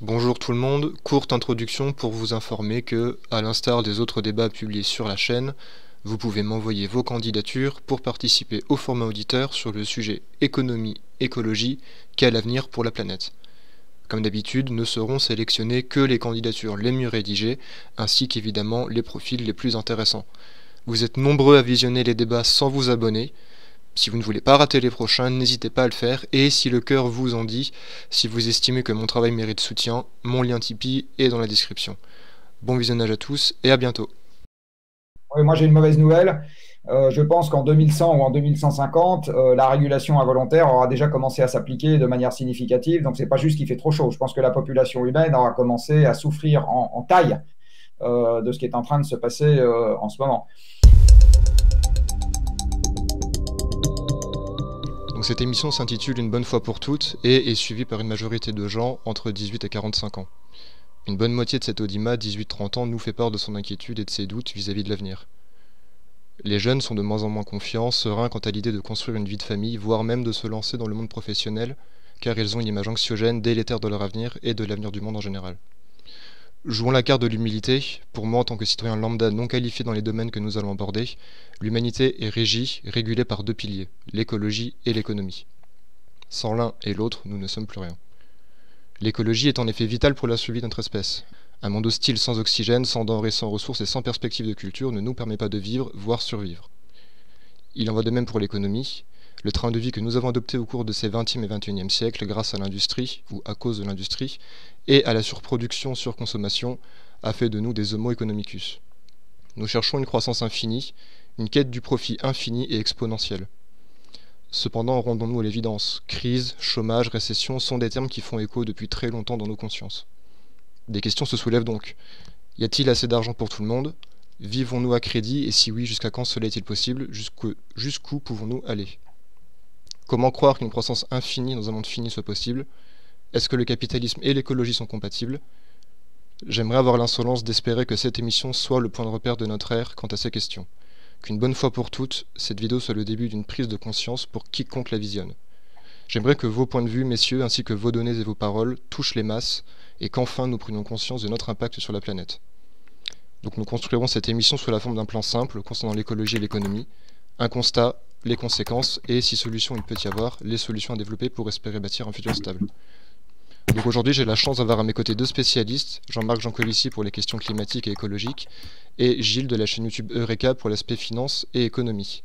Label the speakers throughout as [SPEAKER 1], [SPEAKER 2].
[SPEAKER 1] Bonjour tout le monde, courte introduction pour vous informer que, à l'instar des autres débats publiés sur la chaîne, vous pouvez m'envoyer vos candidatures pour participer au format auditeur sur le sujet économie-écologie, quel avenir pour la planète. Comme d'habitude, ne seront sélectionnées que les candidatures les mieux rédigées, ainsi qu'évidemment les profils les plus intéressants. Vous êtes nombreux à visionner les débats sans vous abonner. Si vous ne voulez pas rater les prochains, n'hésitez pas à le faire, et si le cœur vous en dit, si vous estimez que mon travail mérite soutien, mon lien Tipeee est dans la description. Bon visionnage à tous, et à bientôt.
[SPEAKER 2] Oui, moi, j'ai une mauvaise nouvelle. Je pense qu'en 2100 ou en 2150, la régulation involontaire aura déjà commencé à s'appliquer de manière significative. Donc, ce n'est pas juste qu'il fait trop chaud. Je pense que la population humaine aura commencé à souffrir en taille de ce qui est en train de se passer en ce moment.
[SPEAKER 1] Donc cette émission s'intitule Une bonne fois pour toutes et est suivie par une majorité de gens entre 18 et 45 ans. Une bonne moitié de cet audimat 18-30 ans nous fait part de son inquiétude et de ses doutes vis-à-vis de l'avenir. Les jeunes sont de moins en moins confiants, sereins quant à l'idée de construire une vie de famille, voire même de se lancer dans le monde professionnel, car ils ont une image anxiogène, délétère de leur avenir et de l'avenir du monde en général. Jouons la carte de l'humilité. Pour moi, en tant que citoyen lambda non qualifié dans les domaines que nous allons aborder, l'humanité est régie, régulée par deux piliers, l'écologie et l'économie. Sans l'un et l'autre, nous ne sommes plus rien. L'écologie est en effet vitale pour la survie de notre espèce. Un monde hostile sans oxygène, sans denrées, sans ressources et sans perspective de culture ne nous permet pas de vivre, voire survivre. Il en va de même pour l'économie. Le train de vie que nous avons adopté au cours de ces 20e et 21e siècles grâce à l'industrie, ou à cause de l'industrie, et à la surproduction-surconsommation, a fait de nous des homo economicus. Nous cherchons une croissance infinie, une quête du profit infini et exponentielle. Cependant, rendons-nous à l'évidence, crise, chômage, récession sont des termes qui font écho depuis très longtemps dans nos consciences. Des questions se soulèvent donc. Y a-t-il assez d'argent pour tout le monde? Vivons-nous à crédit, et si oui, jusqu'à quand cela est-il possible? Jusqu'où pouvons-nous aller? Comment croire qu'une croissance infinie dans un monde fini soit possible? Est-ce que le capitalisme et l'écologie sont compatibles? J'aimerais avoir l'insolence d'espérer que cette émission soit le point de repère de notre ère quant à ces questions. Qu'une bonne fois pour toutes, cette vidéo soit le début d'une prise de conscience pour quiconque la visionne. J'aimerais que vos points de vue, messieurs, ainsi que vos données et vos paroles, touchent les masses, et qu'enfin nous prenions conscience de notre impact sur la planète. Donc nous construirons cette émission sous la forme d'un plan simple concernant l'écologie et l'économie, un constat, les conséquences, et si solution il peut y avoir, les solutions à développer pour espérer bâtir un futur stable. Donc aujourd'hui, j'ai la chance d'avoir à mes côtés deux spécialistes, Jean-Marc Jancovici pour les questions climatiques et écologiques, et Gilles de la chaîne YouTube Eureka pour l'aspect finance et économie.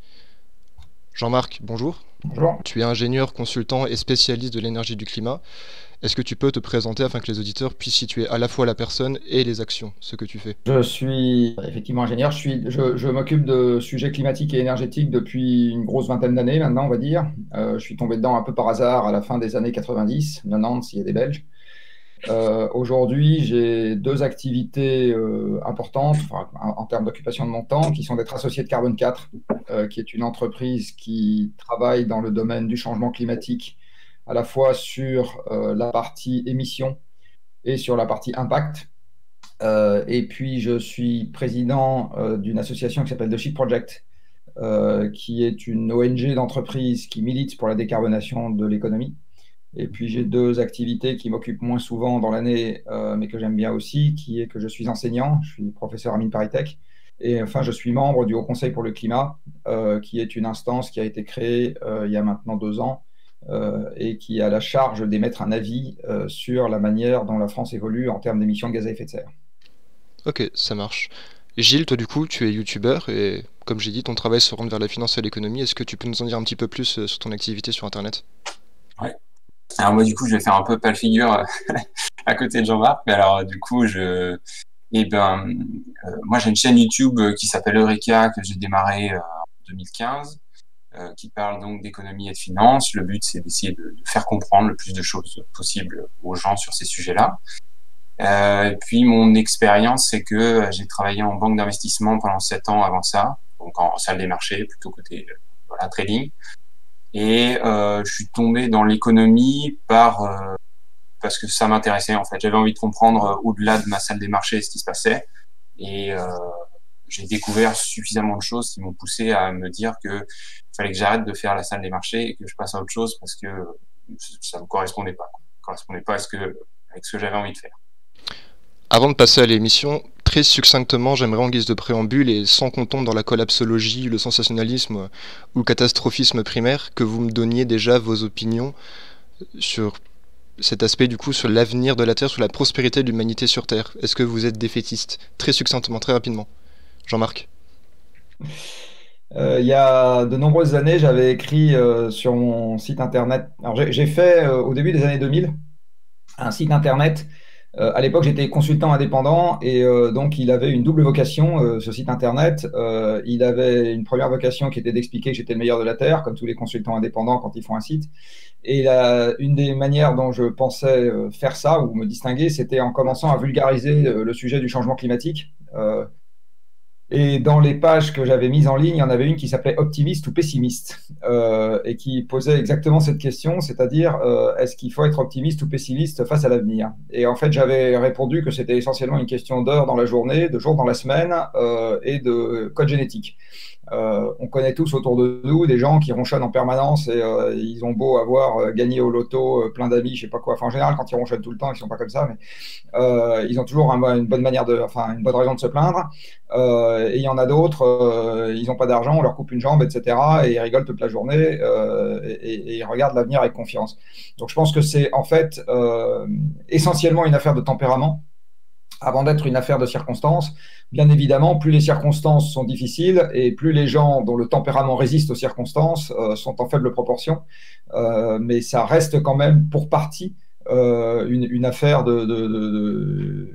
[SPEAKER 1] Jean-Marc, bonjour.
[SPEAKER 2] Bonjour.
[SPEAKER 1] Tu es ingénieur, consultant et spécialiste de l'énergie et du climat. Est-ce que tu peux te présenter afin que les auditeurs puissent situer à la fois la personne et les actions, ce que tu fais?
[SPEAKER 2] Je suis effectivement ingénieur. Je m'occupe de sujets climatiques et énergétiques depuis une grosse vingtaine d'années maintenant, on va dire. Je suis tombé dedans un peu par hasard à la fin des années 90, 90 s'il y a des Belges. Aujourd'hui, j'ai deux activités importantes enfin, en termes d'occupation de mon temps, qui sont d'être associé de Carbone 4, qui est une entreprise qui travaille dans le domaine du changement climatique, à la fois sur la partie émissions et sur la partie impact. Et puis, je suis président d'une association qui s'appelle The Shit Project, qui est une ONG d'entreprise qui milite pour la décarbonation de l'économie. Et puis j'ai deux activités qui m'occupent moins souvent dans l'année, mais que j'aime bien aussi, qui est que je suis enseignant, je suis professeur à Mines Paris Tech, et enfin je suis membre du Haut Conseil pour le climat, qui est une instance qui a été créée il y a maintenant 2 ans, et qui a la charge d'émettre un avis sur la manière dont la France évolue en termes d'émissions de gaz à effet de serre.
[SPEAKER 1] Ok, ça marche. Gilles, toi du coup, tu es youtubeur et comme j'ai dit, ton travail se rend vers la finance et l'économie. Est-ce que tu peux nous en dire un petit peu plus sur ton activité sur Internet?
[SPEAKER 3] Ouais. Alors moi du coup je vais faire un peu pâle figure à côté de Jean-Marc, mais alors du coup moi j'ai une chaîne YouTube qui s'appelle Eureka que j'ai démarré en 2015, qui parle donc d'économie et de finance. Le but c'est d'essayer de faire comprendre le plus de choses possible aux gens sur ces sujets-là. Et puis mon expérience c'est que j'ai travaillé en banque d'investissement pendant 7 ans avant ça, donc en salle des marchés plutôt côté voilà, trading. Et je suis tombé dans l'économie parce que ça m'intéressait en fait. J'avais envie de comprendre au-delà de ma salle des marchés ce qui se passait. Et j'ai découvert suffisamment de choses qui m'ont poussé à me dire que fallait que j'arrête de faire la salle des marchés et que je passe à autre chose parce que ça me correspondait pas. Ça correspondait pas avec ce que j'avais envie de faire.
[SPEAKER 1] Avant de passer à l'émission, très succinctement, j'aimerais en guise de préambule et sans qu'on tombe dans la collapsologie, le sensationnalisme ou le catastrophisme primaire, que vous me donniez déjà vos opinions sur cet aspect du coup, sur l'avenir de la Terre, sur la prospérité de l'humanité sur Terre. Est-ce que vous êtes défaitiste? Très succinctement, très rapidement. Jean-Marc.
[SPEAKER 2] Il y a de nombreuses années, j'avais écrit sur mon site internet. Alors, j'ai fait au début des années 2000 un site internet. À l'époque, j'étais consultant indépendant et donc il avait une double vocation, ce site internet. Il avait une première vocation qui était d'expliquer que j'étais le meilleur de la Terre, comme tous les consultants indépendants quand ils font un site. Et une des manières dont je pensais faire ça ou me distinguer, c'était en commençant à vulgariser le sujet du changement climatique. Et dans les pages que j'avais mises en ligne, il y en avait une qui s'appelait Optimiste ou pessimiste et qui posait exactement cette question, c'est-à-dire est-ce qu'il faut être optimiste ou pessimiste face à l'avenir? Et en fait, j'avais répondu que c'était essentiellement une question d'heures dans la journée, de jours dans la semaine et de code génétique. On connaît tous autour de nous des gens qui ronchonnent en permanence et ils ont beau avoir gagné au loto plein d'amis, je sais pas quoi. Enfin, en général, quand ils ronchonnent tout le temps, ils sont pas comme ça, mais ils ont toujours une bonne manière une bonne raison de se plaindre. Et il y en a d'autres, ils n'ont pas d'argent, on leur coupe une jambe, etc. Et ils rigolent toute la journée et ils regardent l'avenir avec confiance. Donc, je pense que c'est en fait essentiellement une affaire de tempérament avant d'être une affaire de circonstances. Bien évidemment, plus les circonstances sont difficiles et plus les gens dont le tempérament résiste aux circonstances sont en faible proportion. Mais ça reste quand même pour partie une affaire de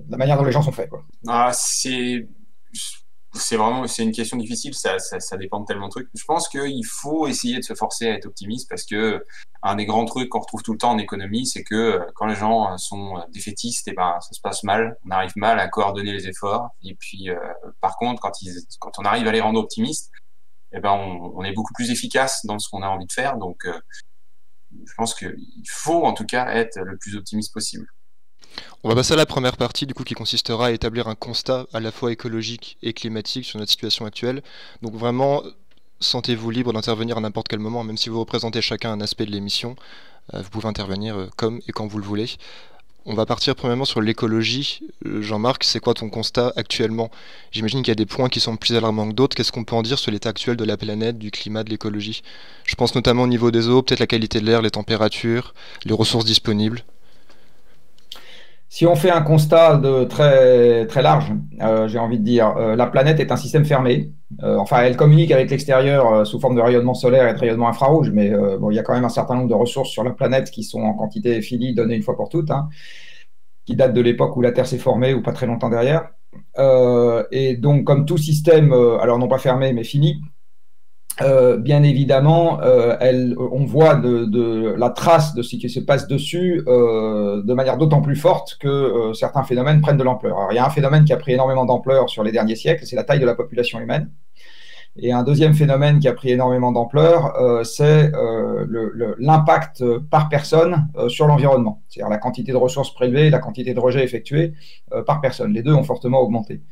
[SPEAKER 2] la manière dont les gens sont faits, quoi.
[SPEAKER 3] C'est une question difficile, ça dépend de tellement de trucs. Je pense qu'il faut essayer de se forcer à être optimiste parce que un des grands trucs qu'on retrouve tout le temps en économie, c'est que quand les gens sont défaitistes, et ben, ça se passe mal, on arrive mal à coordonner les efforts. Et puis, par contre, quand on arrive à les rendre optimistes, et ben, on est beaucoup plus efficace dans ce qu'on a envie de faire. Donc, je pense qu'il faut en tout cas être le plus optimiste possible.
[SPEAKER 1] On va passer à la première partie du coup qui consistera à établir un constat à la fois écologique et climatique sur notre situation actuelle. Donc vraiment, sentez-vous libre d'intervenir à n'importe quel moment, même si vous représentez chacun un aspect de l'émission, vous pouvez intervenir comme et quand vous le voulez. On va partir premièrement sur l'écologie. Jean-Marc, c'est quoi ton constat actuellement? J'imagine qu'il y a des points qui sont plus alarmants que d'autres. Qu'est-ce qu'on peut en dire sur l'état actuel de la planète, du climat, de l'écologie? Je pense notamment au niveau des eaux, peut-être la qualité de l'air, les températures, les ressources disponibles.
[SPEAKER 2] Si on fait un constat très, très large, j'ai envie de dire, la planète est un système fermé. Enfin, elle communique avec l'extérieur sous forme de rayonnement solaire et de rayonnement infrarouge, mais bon, il y a quand même un certain nombre de ressources sur la planète qui sont en quantité finie, données une fois pour toutes, hein, qui datent de l'époque où la Terre s'est formée ou pas très longtemps derrière. Et donc, comme tout système, alors non pas fermé, mais fini, bien évidemment, on voit de la trace de ce qui se passe dessus de manière d'autant plus forte que certains phénomènes prennent de l'ampleur. Alors, il y a un phénomène qui a pris énormément d'ampleur sur les derniers siècles, c'est la taille de la population humaine. Et un deuxième phénomène qui a pris énormément d'ampleur, c'est l'impact par personne sur l'environnement, c'est-à-dire la quantité de ressources prélevées, la quantité de rejets effectués par personne. Les deux ont fortement augmenté.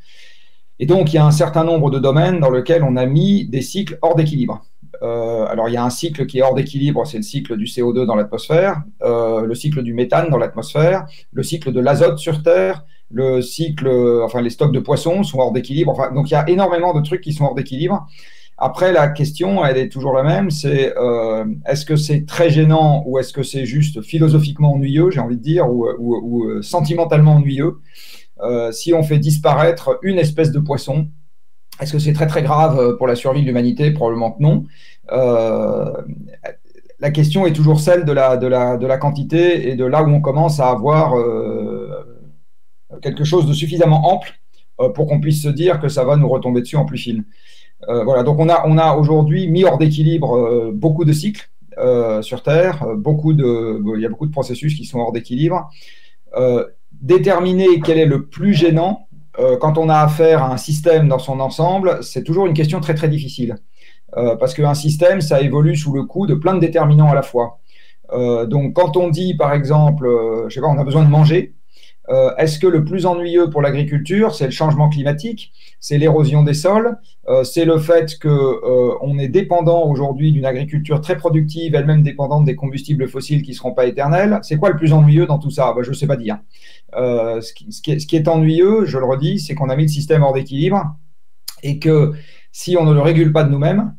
[SPEAKER 2] Et donc, il y a un certain nombre de domaines dans lesquels on a mis des cycles hors d'équilibre. Alors, il y a un cycle qui est hors d'équilibre, c'est le cycle du CO2 dans l'atmosphère, le cycle du méthane dans l'atmosphère, le cycle de l'azote sur Terre, le cycle, les stocks de poissons sont hors d'équilibre. Enfin, donc, il y a énormément de trucs qui sont hors d'équilibre. Après, la question, elle est toujours la même, c'est est-ce que c'est très gênant ou est-ce que c'est juste philosophiquement ennuyeux, j'ai envie de dire, ou sentimentalement ennuyeux? Si on fait disparaître une espèce de poisson, est-ce que c'est très très grave pour la survie de l'humanité? Probablement que non. La question est toujours celle de la quantité et de là où on commence à avoir quelque chose de suffisamment ample pour qu'on puisse se dire que ça va nous retomber dessus en plus fine. Voilà, donc on a aujourd'hui mis hors d'équilibre beaucoup de cycles sur Terre, il y a beaucoup de processus qui sont hors d'équilibre. Déterminer quel est le plus gênant quand on a affaire à un système dans son ensemble, c'est toujours une question très très difficile. Parce qu'un système, ça évolue sous le coup de plein de déterminants à la fois. Donc quand on dit par exemple, je sais pas, on a besoin de manger, Est-ce que le plus ennuyeux pour l'agriculture, c'est le changement climatique, c'est l'érosion des sols, c'est le fait qu'on est dépendant aujourd'hui d'une agriculture très productive, elle-même dépendante des combustibles fossiles qui ne seront pas éternels? C'est quoi le plus ennuyeux dans tout ça? Je ne sais pas dire. Ce qui est ennuyeux, je le redis, c'est qu'on a mis le système hors d'équilibre et que si on ne le régule pas de nous-mêmes,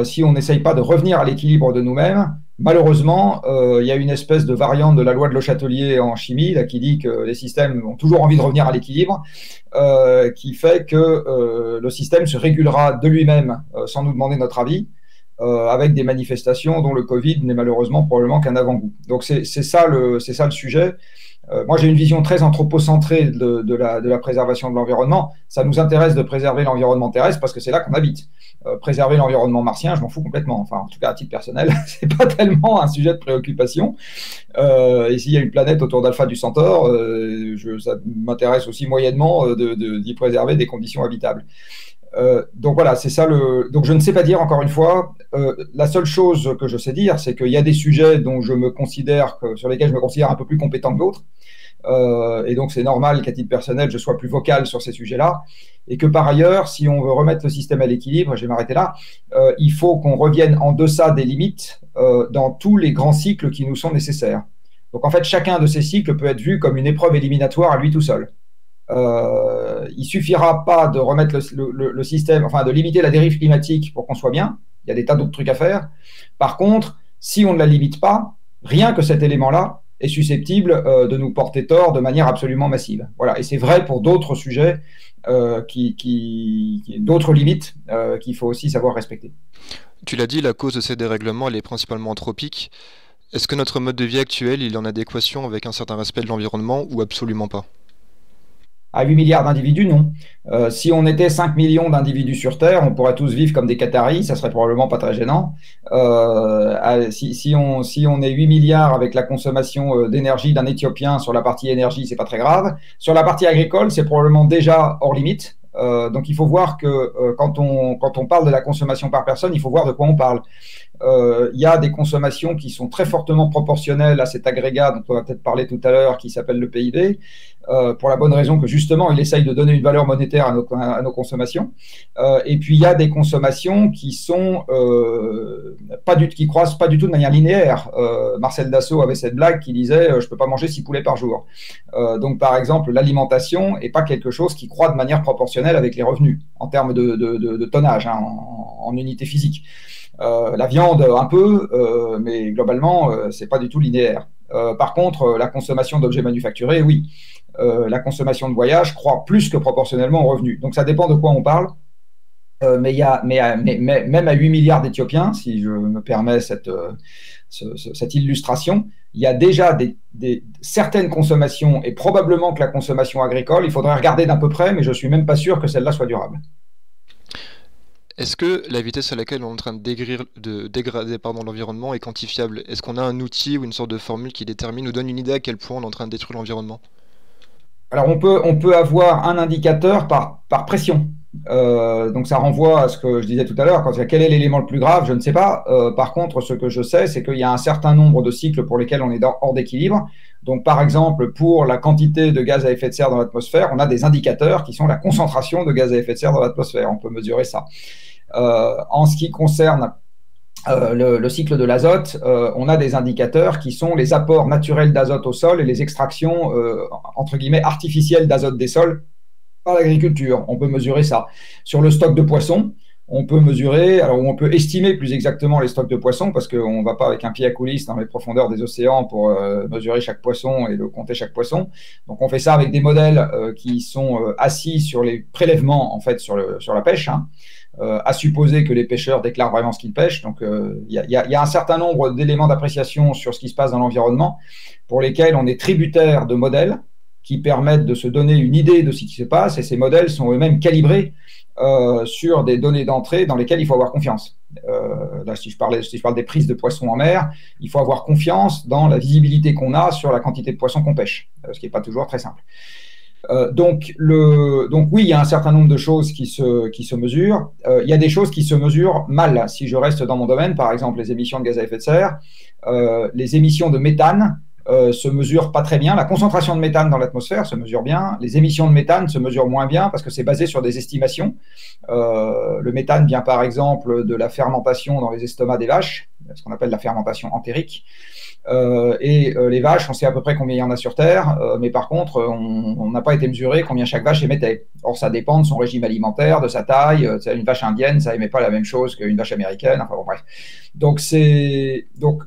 [SPEAKER 2] si on n'essaye pas de revenir à l'équilibre de nous-mêmes, malheureusement, il y a une espèce de variante de la loi de Le Chatelier en chimie là, qui dit que les systèmes ont toujours envie de revenir à l'équilibre, qui fait que le système se régulera de lui-même sans nous demander notre avis, avec des manifestations dont le Covid n'est malheureusement probablement qu'un avant-goût. Donc c'est ça le sujet. Moi, j'ai une vision très anthropocentrée de la préservation de l'environnement. Ça nous intéresse de préserver l'environnement terrestre parce que c'est là qu'on habite. Préserver l'environnement martien, je m'en fous complètement. Enfin, en tout cas, à titre personnel, c'est pas tellement un sujet de préoccupation. Et s'il y a une planète autour d'Alpha du Centaure, ça m'intéresse aussi moyennement d'y préserver des conditions habitables. Donc voilà, c'est ça Donc je ne sais pas dire encore une fois. La seule chose que je sais dire, c'est qu'il y a des sujets dont sur lesquels je me considère un peu plus compétent que d'autres. Et donc c'est normal qu'à titre personnel, je sois plus vocal sur ces sujets-là. Et que par ailleurs, si on veut remettre le système à l'équilibre, je vais m'arrêter là, il faut qu'on revienne en deçà des limites dans tous les grands cycles qui nous sont nécessaires. Donc en fait, chacun de ces cycles peut être vu comme une épreuve éliminatoire à lui tout seul. Il suffira pas de remettre le système, enfin de limiter la dérive climatique pour qu'on soit bien. Il y a des tas d'autres trucs à faire. Par contre, si on ne la limite pas, rien que cet élément-là est susceptible de nous porter tort de manière absolument massive. Voilà. Et c'est vrai pour d'autres sujets, d'autres limites qu'il faut aussi savoir respecter.
[SPEAKER 1] Tu l'as dit, la cause de ces dérèglements, elle est principalement anthropique. Est-ce que notre mode de vie actuel, il est en adéquation avec un certain respect de l'environnement ou absolument pas?
[SPEAKER 2] À 8 milliards d'individus, non. Si on était 5 millions d'individus sur Terre, on pourrait tous vivre comme des Qataris, ça serait probablement pas très gênant. Si on est 8 milliards avec la consommation d'énergie d'un Éthiopien sur la partie énergie, c'est pas très grave. Sur la partie agricole, c'est probablement déjà hors limite. Donc il faut voir que quand on parle de la consommation par personne, il faut voir de quoi on parle. Il y a des consommations qui sont très fortement proportionnelles à cet agrégat dont on va peut-être parler tout à l'heure, qui s'appelle le PIB, pour la bonne raison que justement, il essaye de donner une valeur monétaire à nos consommations. Et puis, il y a des consommations qui sont qui croissent pas du tout de manière linéaire. Marcel Dassault avait cette blague qui disait « je peux pas manger 6 poulets par jour ». Donc, par exemple, l'alimentation n'est pas quelque chose qui croît de manière proportionnelle avec les revenus, en termes de tonnage, hein, en unité physique. La viande un peu, mais globalement, c'est pas du tout linéaire. Par contre, la consommation d'objets manufacturés, oui. La consommation de voyage croît plus que proportionnellement aux revenus. Donc ça dépend de quoi on parle. Mais même à 8 milliards d'Éthiopiens, si je me permets cette illustration, il y a déjà certaines consommations, et probablement que la consommation agricole, il faudrait regarder d'un peu près, mais je ne suis même pas sûr que celle-là soit durable.
[SPEAKER 1] Est-ce que la vitesse à laquelle on est en train de dégrader l'environnement est quantifiable? Est-ce qu'on a un outil ou une sorte de formule qui détermine ou donne une idée à quel point on est en train de détruire l'environnement?
[SPEAKER 2] Alors on peut avoir un indicateur par pression. Donc ça renvoie à ce que je disais tout à l'heure, quel est l'élément le plus grave, je ne sais pas. Par contre, ce que je sais, c'est qu'il y a un certain nombre de cycles pour lesquels on est hors d'équilibre. Donc par exemple, pour la quantité de gaz à effet de serre dans l'atmosphère, on a des indicateurs qui sont la concentration de gaz à effet de serre dans l'atmosphère. On peut mesurer ça. En ce qui concerne le cycle de l'azote, on a des indicateurs qui sont les apports naturels d'azote au sol et les extractions, entre guillemets, artificielles d'azote des sols par l'agriculture. On peut mesurer ça. Sur le stock de poissons, on peut estimer plus exactement les stocks de poissons, parce qu'on ne va pas avec un pied à coulisse dans les profondeurs des océans pour mesurer chaque poisson et compter chaque poisson. Donc on fait ça avec des modèles qui sont assis sur les prélèvements, en fait, sur la pêche, hein. À supposer que les pêcheurs déclarent vraiment ce qu'ils pêchent. Donc, il y a un certain nombre d'éléments d'appréciation sur ce qui se passe dans l'environnement pour lesquels on est tributaire de modèles qui permettent de se donner une idée de ce qui se passe, et ces modèles sont eux-mêmes calibrés sur des données d'entrée dans lesquelles il faut avoir confiance. Là, si je parle des prises de poissons en mer, il faut avoir confiance dans la visibilité qu'on a sur la quantité de poissons qu'on pêche, ce qui n'est pas toujours très simple. Donc oui, il y a un certain nombre de choses qui se mesurent. Il y a des choses qui se mesurent mal. Si je reste dans mon domaine, par exemple les émissions de gaz à effet de serre, les émissions de méthane se mesure pas très bien. La concentration de méthane dans l'atmosphère se mesure bien. Les émissions de méthane se mesurent moins bien parce que c'est basé sur des estimations. Le méthane vient par exemple de la fermentation dans les estomacs des vaches, ce qu'on appelle la fermentation entérique. Les vaches, on sait à peu près combien il y en a sur Terre, mais par contre, on n'a pas été mesuré combien chaque vache émettait. Or, ça dépend de son régime alimentaire, de sa taille. Une vache indienne, ça émet pas la même chose qu'une vache américaine. Enfin bon, bref. Donc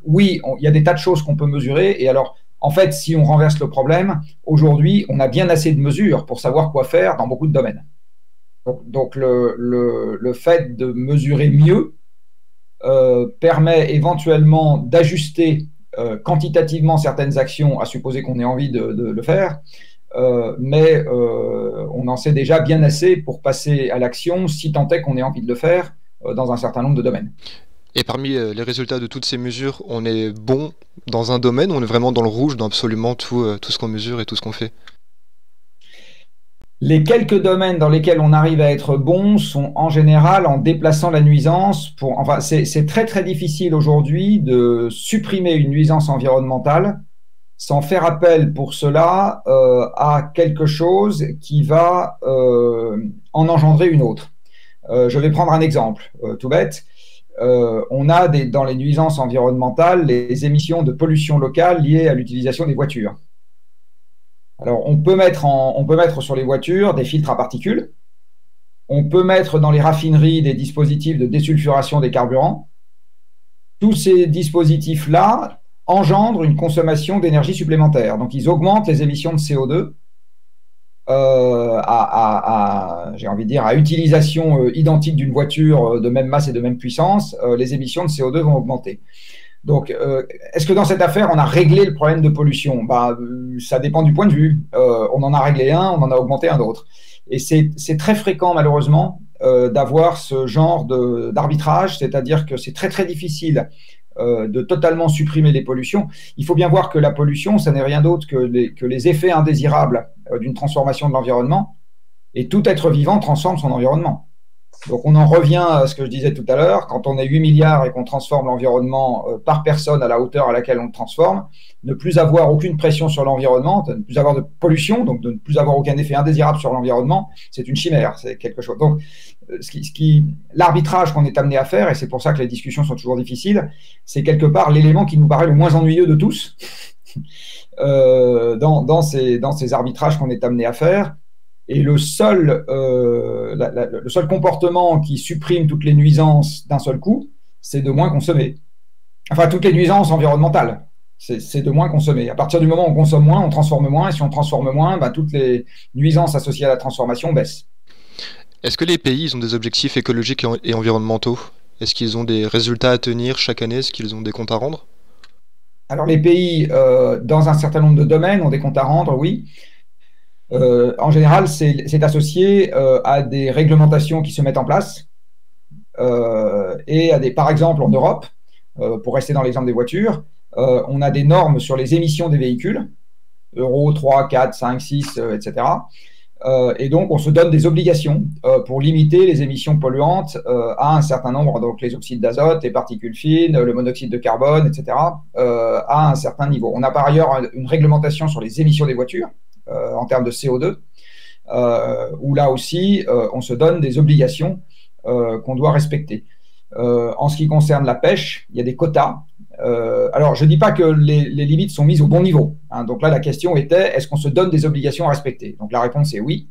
[SPEAKER 2] oui, il y a des tas de choses qu'on peut mesurer. Et alors, en fait, si on renverse le problème, aujourd'hui, on a bien assez de mesures pour savoir quoi faire dans beaucoup de domaines. Donc le fait de mesurer mieux permet éventuellement d'ajuster quantitativement certaines actions, à supposer qu'on ait envie de le faire, mais on en sait déjà bien assez pour passer à l'action si tant est qu'on ait envie de le faire dans un certain nombre de domaines.
[SPEAKER 1] Et parmi les résultats de toutes ces mesures, on est bon dans un domaine, on est vraiment dans le rouge dans absolument tout ce qu'on mesure et tout ce qu'on fait?
[SPEAKER 2] Les quelques domaines dans lesquels on arrive à être bon sont en général en déplaçant la nuisance. Enfin, c'est très très difficile aujourd'hui de supprimer une nuisance environnementale sans faire appel pour cela à quelque chose qui va en engendrer une autre. Je vais prendre un exemple tout bête. On a dans les nuisances environnementales les émissions de pollution locale liées à l'utilisation des voitures. Alors, on peut mettre sur les voitures des filtres à particules. On peut mettre dans les raffineries des dispositifs de désulfuration des carburants. Tous ces dispositifs-là engendrent une consommation d'énergie supplémentaire. Donc, ils augmentent les émissions de CO2 j'ai envie de dire, à utilisation identique d'une voiture de même masse et de même puissance, les émissions de CO2 vont augmenter. Donc, est-ce que dans cette affaire, on a réglé le problème de pollution? Ça dépend du point de vue. On en a réglé un, on en a augmenté un autre. Et c'est très fréquent, malheureusement, d'avoir ce genre d'arbitrage, c'est-à-dire que c'est très, très difficile de totalement supprimer les pollutions. Il faut bien voir que la pollution, ça n'est rien d'autre que les effets indésirables d'une transformation de l'environnement. Et tout être vivant transforme son environnement. Donc, on en revient à ce que je disais tout à l'heure. Quand on est 8 milliards et qu'on transforme l'environnement par personne à la hauteur à laquelle on le transforme, ne plus avoir aucune pression sur l'environnement, ne plus avoir de pollution, donc de ne plus avoir aucun effet indésirable sur l'environnement, c'est une chimère, c'est quelque chose. Donc, l'arbitrage qu'on est amené à faire, et c'est pour ça que les discussions sont toujours difficiles, c'est quelque part l'élément qui nous paraît le moins ennuyeux de tous dans ces arbitrages qu'on est amené à faire. Et le seul comportement qui supprime toutes les nuisances d'un seul coup, c'est de moins consommer. Enfin, toutes les nuisances environnementales, c'est de moins consommer. À partir du moment où on consomme moins, on transforme moins. Et si on transforme moins, toutes les nuisances associées à la transformation baissent.
[SPEAKER 1] Est-ce que les pays ont des objectifs écologiques et environnementaux? Est-ce qu'ils ont des résultats à tenir chaque année? Est-ce qu'ils ont des comptes à rendre?
[SPEAKER 2] Alors, les pays, dans un certain nombre de domaines, ont des comptes à rendre, oui. En général, c'est associé à des réglementations qui se mettent en place et par exemple, en Europe, pour rester dans l'exemple des voitures, on a des normes sur les émissions des véhicules, Euro 3, 4, 5, 6, etc. Et donc, on se donne des obligations pour limiter les émissions polluantes à un certain nombre, donc les oxydes d'azote, les particules fines, le monoxyde de carbone, etc., à un certain niveau. On a par ailleurs une réglementation sur les émissions des voitures, en termes de CO2, où là aussi, on se donne des obligations qu'on doit respecter. En ce qui concerne la pêche, il y a des quotas. Alors, je ne dis pas que les limites sont mises au bon niveau. Hein. Donc là, la question était, est-ce qu'on se donne des obligations à respecter? Donc la réponse est oui,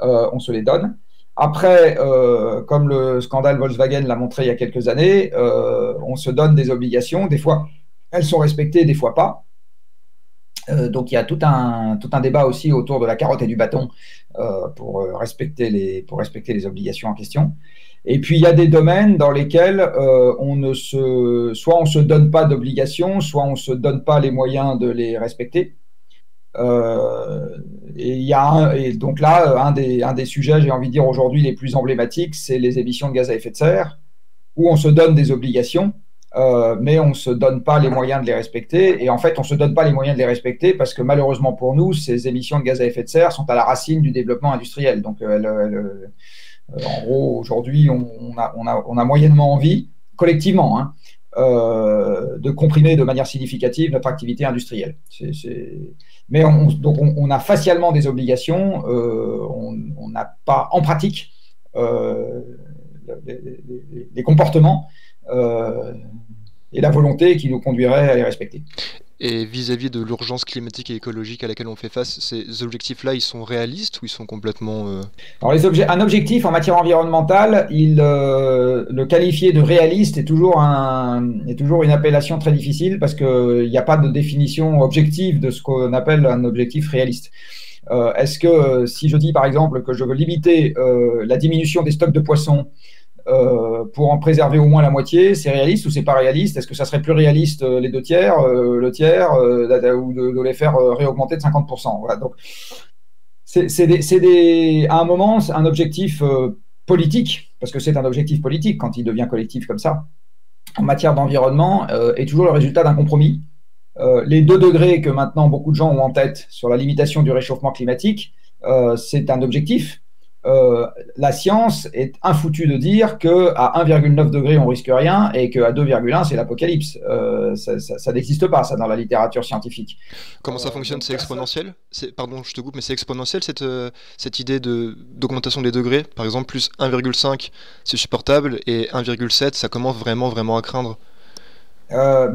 [SPEAKER 2] on se les donne. Après, comme le scandale Volkswagen l'a montré il y a quelques années, on se donne des obligations. Des fois, elles sont respectées, des fois pas. Donc il y a tout un débat aussi autour de la carotte et du bâton pour respecter les obligations en question. Et puis il y a des domaines dans lesquels soit on ne se donne pas d'obligations, soit on ne se donne pas les moyens de les respecter. Et donc là, un des sujets, j'ai envie de dire aujourd'hui, les plus emblématiques, c'est les émissions de gaz à effet de serre, où on se donne des obligations, mais on ne se donne pas les moyens de les respecter. Et en fait, on ne se donne pas les moyens de les respecter parce que malheureusement pour nous, ces émissions de gaz à effet de serre sont à la racine du développement industriel. Donc, en gros, aujourd'hui, on a moyennement envie, collectivement, hein, de comprimer de manière significative notre activité industrielle. Mais donc on a facialement des obligations, on n'a pas en pratique les comportements et la volonté qui nous conduirait à les respecter.
[SPEAKER 1] Et vis-à-vis de l'urgence climatique et écologique à laquelle on fait face, ces objectifs-là, ils sont réalistes ou ils sont complètement...
[SPEAKER 2] Alors un objectif en matière environnementale, le qualifier de réaliste est toujours une appellation très difficile parce qu'il n'y a pas de définition objective de ce qu'on appelle un objectif réaliste. Est-ce que si je dis par exemple que je veux limiter la diminution des stocks de poissons pour en préserver au moins la moitié, c'est réaliste ou c'est pas réaliste? Est-ce que ça serait plus réaliste les 2/3, le tiers, ou de les faire réaugmenter de 50%? Voilà, donc à un moment, c'est un objectif politique, parce que c'est un objectif politique quand il devient collectif comme ça, en matière d'environnement, est toujours le résultat d'un compromis. Les 2 degrés que maintenant beaucoup de gens ont en tête sur la limitation du réchauffement climatique, c'est un objectif. La science est infoutue de dire qu'à 1,9 degré on risque rien et qu'à 2,1 c'est l'apocalypse. Ça n'existe pas, ça, dans la littérature scientifique.
[SPEAKER 1] Comment ça fonctionne? C'est exponentiel? Pardon, je te coupe, mais c'est exponentiel cette idée d'augmentation des degrés? Par exemple, plus 1,5 c'est supportable et 1,7 ça commence vraiment à craindre.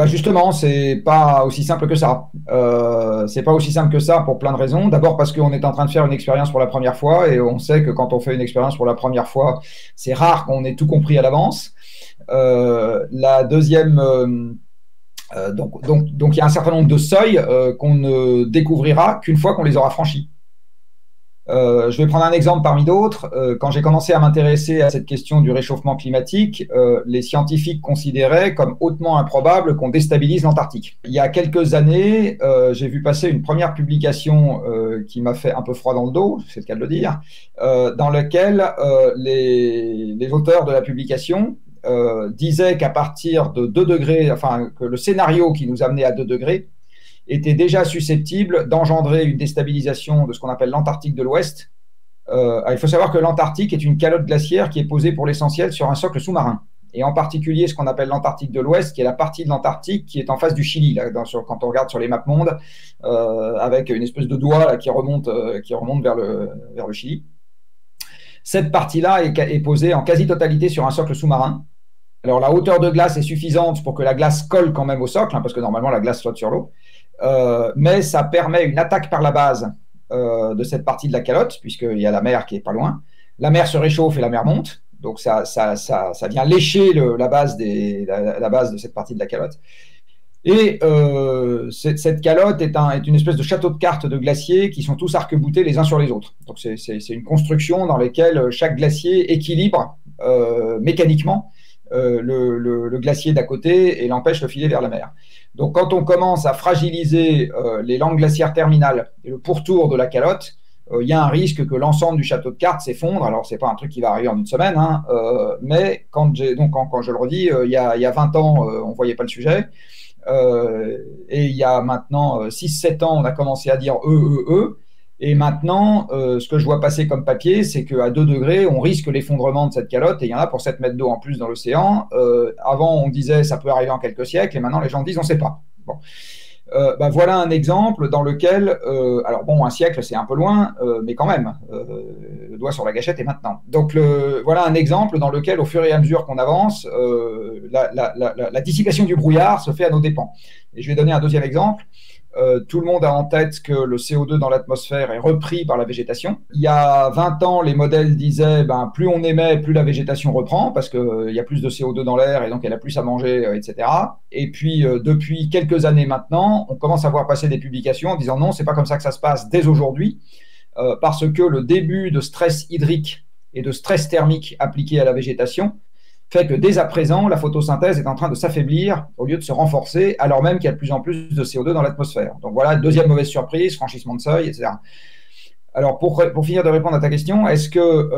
[SPEAKER 2] Justement, c'est pas aussi simple que ça. C'est pas aussi simple que ça pour plein de raisons. D'abord parce qu'on est en train de faire une expérience pour la première fois et on sait que quand on fait une expérience pour la première fois, c'est rare qu'on ait tout compris à l'avance. La deuxième, donc il y a un certain nombre de seuils qu'on ne découvrira qu'une fois qu'on les aura franchis. Je vais prendre un exemple parmi d'autres. Quand j'ai commencé à m'intéresser à cette question du réchauffement climatique, les scientifiques considéraient comme hautement improbable qu'on déstabilise l'Antarctique. Il y a quelques années, j'ai vu passer une première publication qui m'a fait un peu froid dans le dos, c'est le cas de le dire, dans laquelle les auteurs de la publication disaient qu'à partir de 2 degrés, enfin que le scénario qui nous amenait à 2 degrés était déjà susceptible d'engendrer une déstabilisation de ce qu'on appelle l'Antarctique de l'Ouest. Il faut savoir que l'Antarctique est une calotte glaciaire qui est posée pour l'essentiel sur un socle sous-marin. Et en particulier ce qu'on appelle l'Antarctique de l'Ouest, qui est la partie de l'Antarctique qui est en face du Chili, là, quand on regarde sur les maps monde, avec une espèce de doigt là, qui remonte vers le Chili. Cette partie-là est posée en quasi-totalité sur un socle sous-marin. Alors la hauteur de glace est suffisante pour que la glace colle quand même au socle, hein, parce que normalement la glace flotte sur l'eau. Mais ça permet une attaque par la base de cette partie de la calotte, puisqu'il y a la mer qui est pas loin. La mer se réchauffe et la mer monte, donc ça vient lécher la base de cette partie de la calotte. Et cette calotte est une espèce de château de cartes de glaciers qui sont tous arc-boutés les uns sur les autres. Donc c'est une construction dans laquelle chaque glacier équilibre mécaniquement le glacier d'à côté et l'empêche de filer vers la mer. Donc quand on commence à fragiliser les langues glaciaires terminales et le pourtour de la calotte, il y a un risque que l'ensemble du château de cartes s'effondre. Alors c'est pas un truc qui va arriver en une semaine, hein, mais quand je le redis, il y a 20 ans, on ne voyait pas le sujet. Et il y a maintenant 6-7 ans, on a commencé à dire Et maintenant, ce que je vois passer comme papier, c'est qu'à 2 degrés, on risque l'effondrement de cette calotte et il y en a pour 7 mètres d'eau en plus dans l'océan. Avant, on disait ça peut arriver en quelques siècles et maintenant, les gens disent on ne sait pas. Bon. Voilà un exemple dans lequel, alors bon, un siècle, c'est un peu loin, mais quand même, le doigt sur la gâchette est maintenant. Donc, voilà un exemple dans lequel, au fur et à mesure qu'on avance, la dissipation du brouillard se fait à nos dépens. Et je vais donner un deuxième exemple. Tout le monde a en tête que le CO2 dans l'atmosphère est repris par la végétation. Il y a 20 ans, les modèles disaient plus on émet, plus la végétation reprend, parce qu'il y a plus de CO2 dans l'air et donc elle a plus à manger, etc. Et puis, depuis quelques années maintenant, on commence à voir passer des publications en disant non, c'est pas comme ça que ça se passe dès aujourd'hui, parce que le début de stress hydrique et de stress thermique appliqué à la végétation fait que dès à présent, la photosynthèse est en train de s'affaiblir au lieu de se renforcer, alors même qu'il y a de plus en plus de CO2 dans l'atmosphère. Donc voilà, deuxième mauvaise surprise, franchissement de seuil, etc. Alors pour finir de répondre à ta question, est-ce que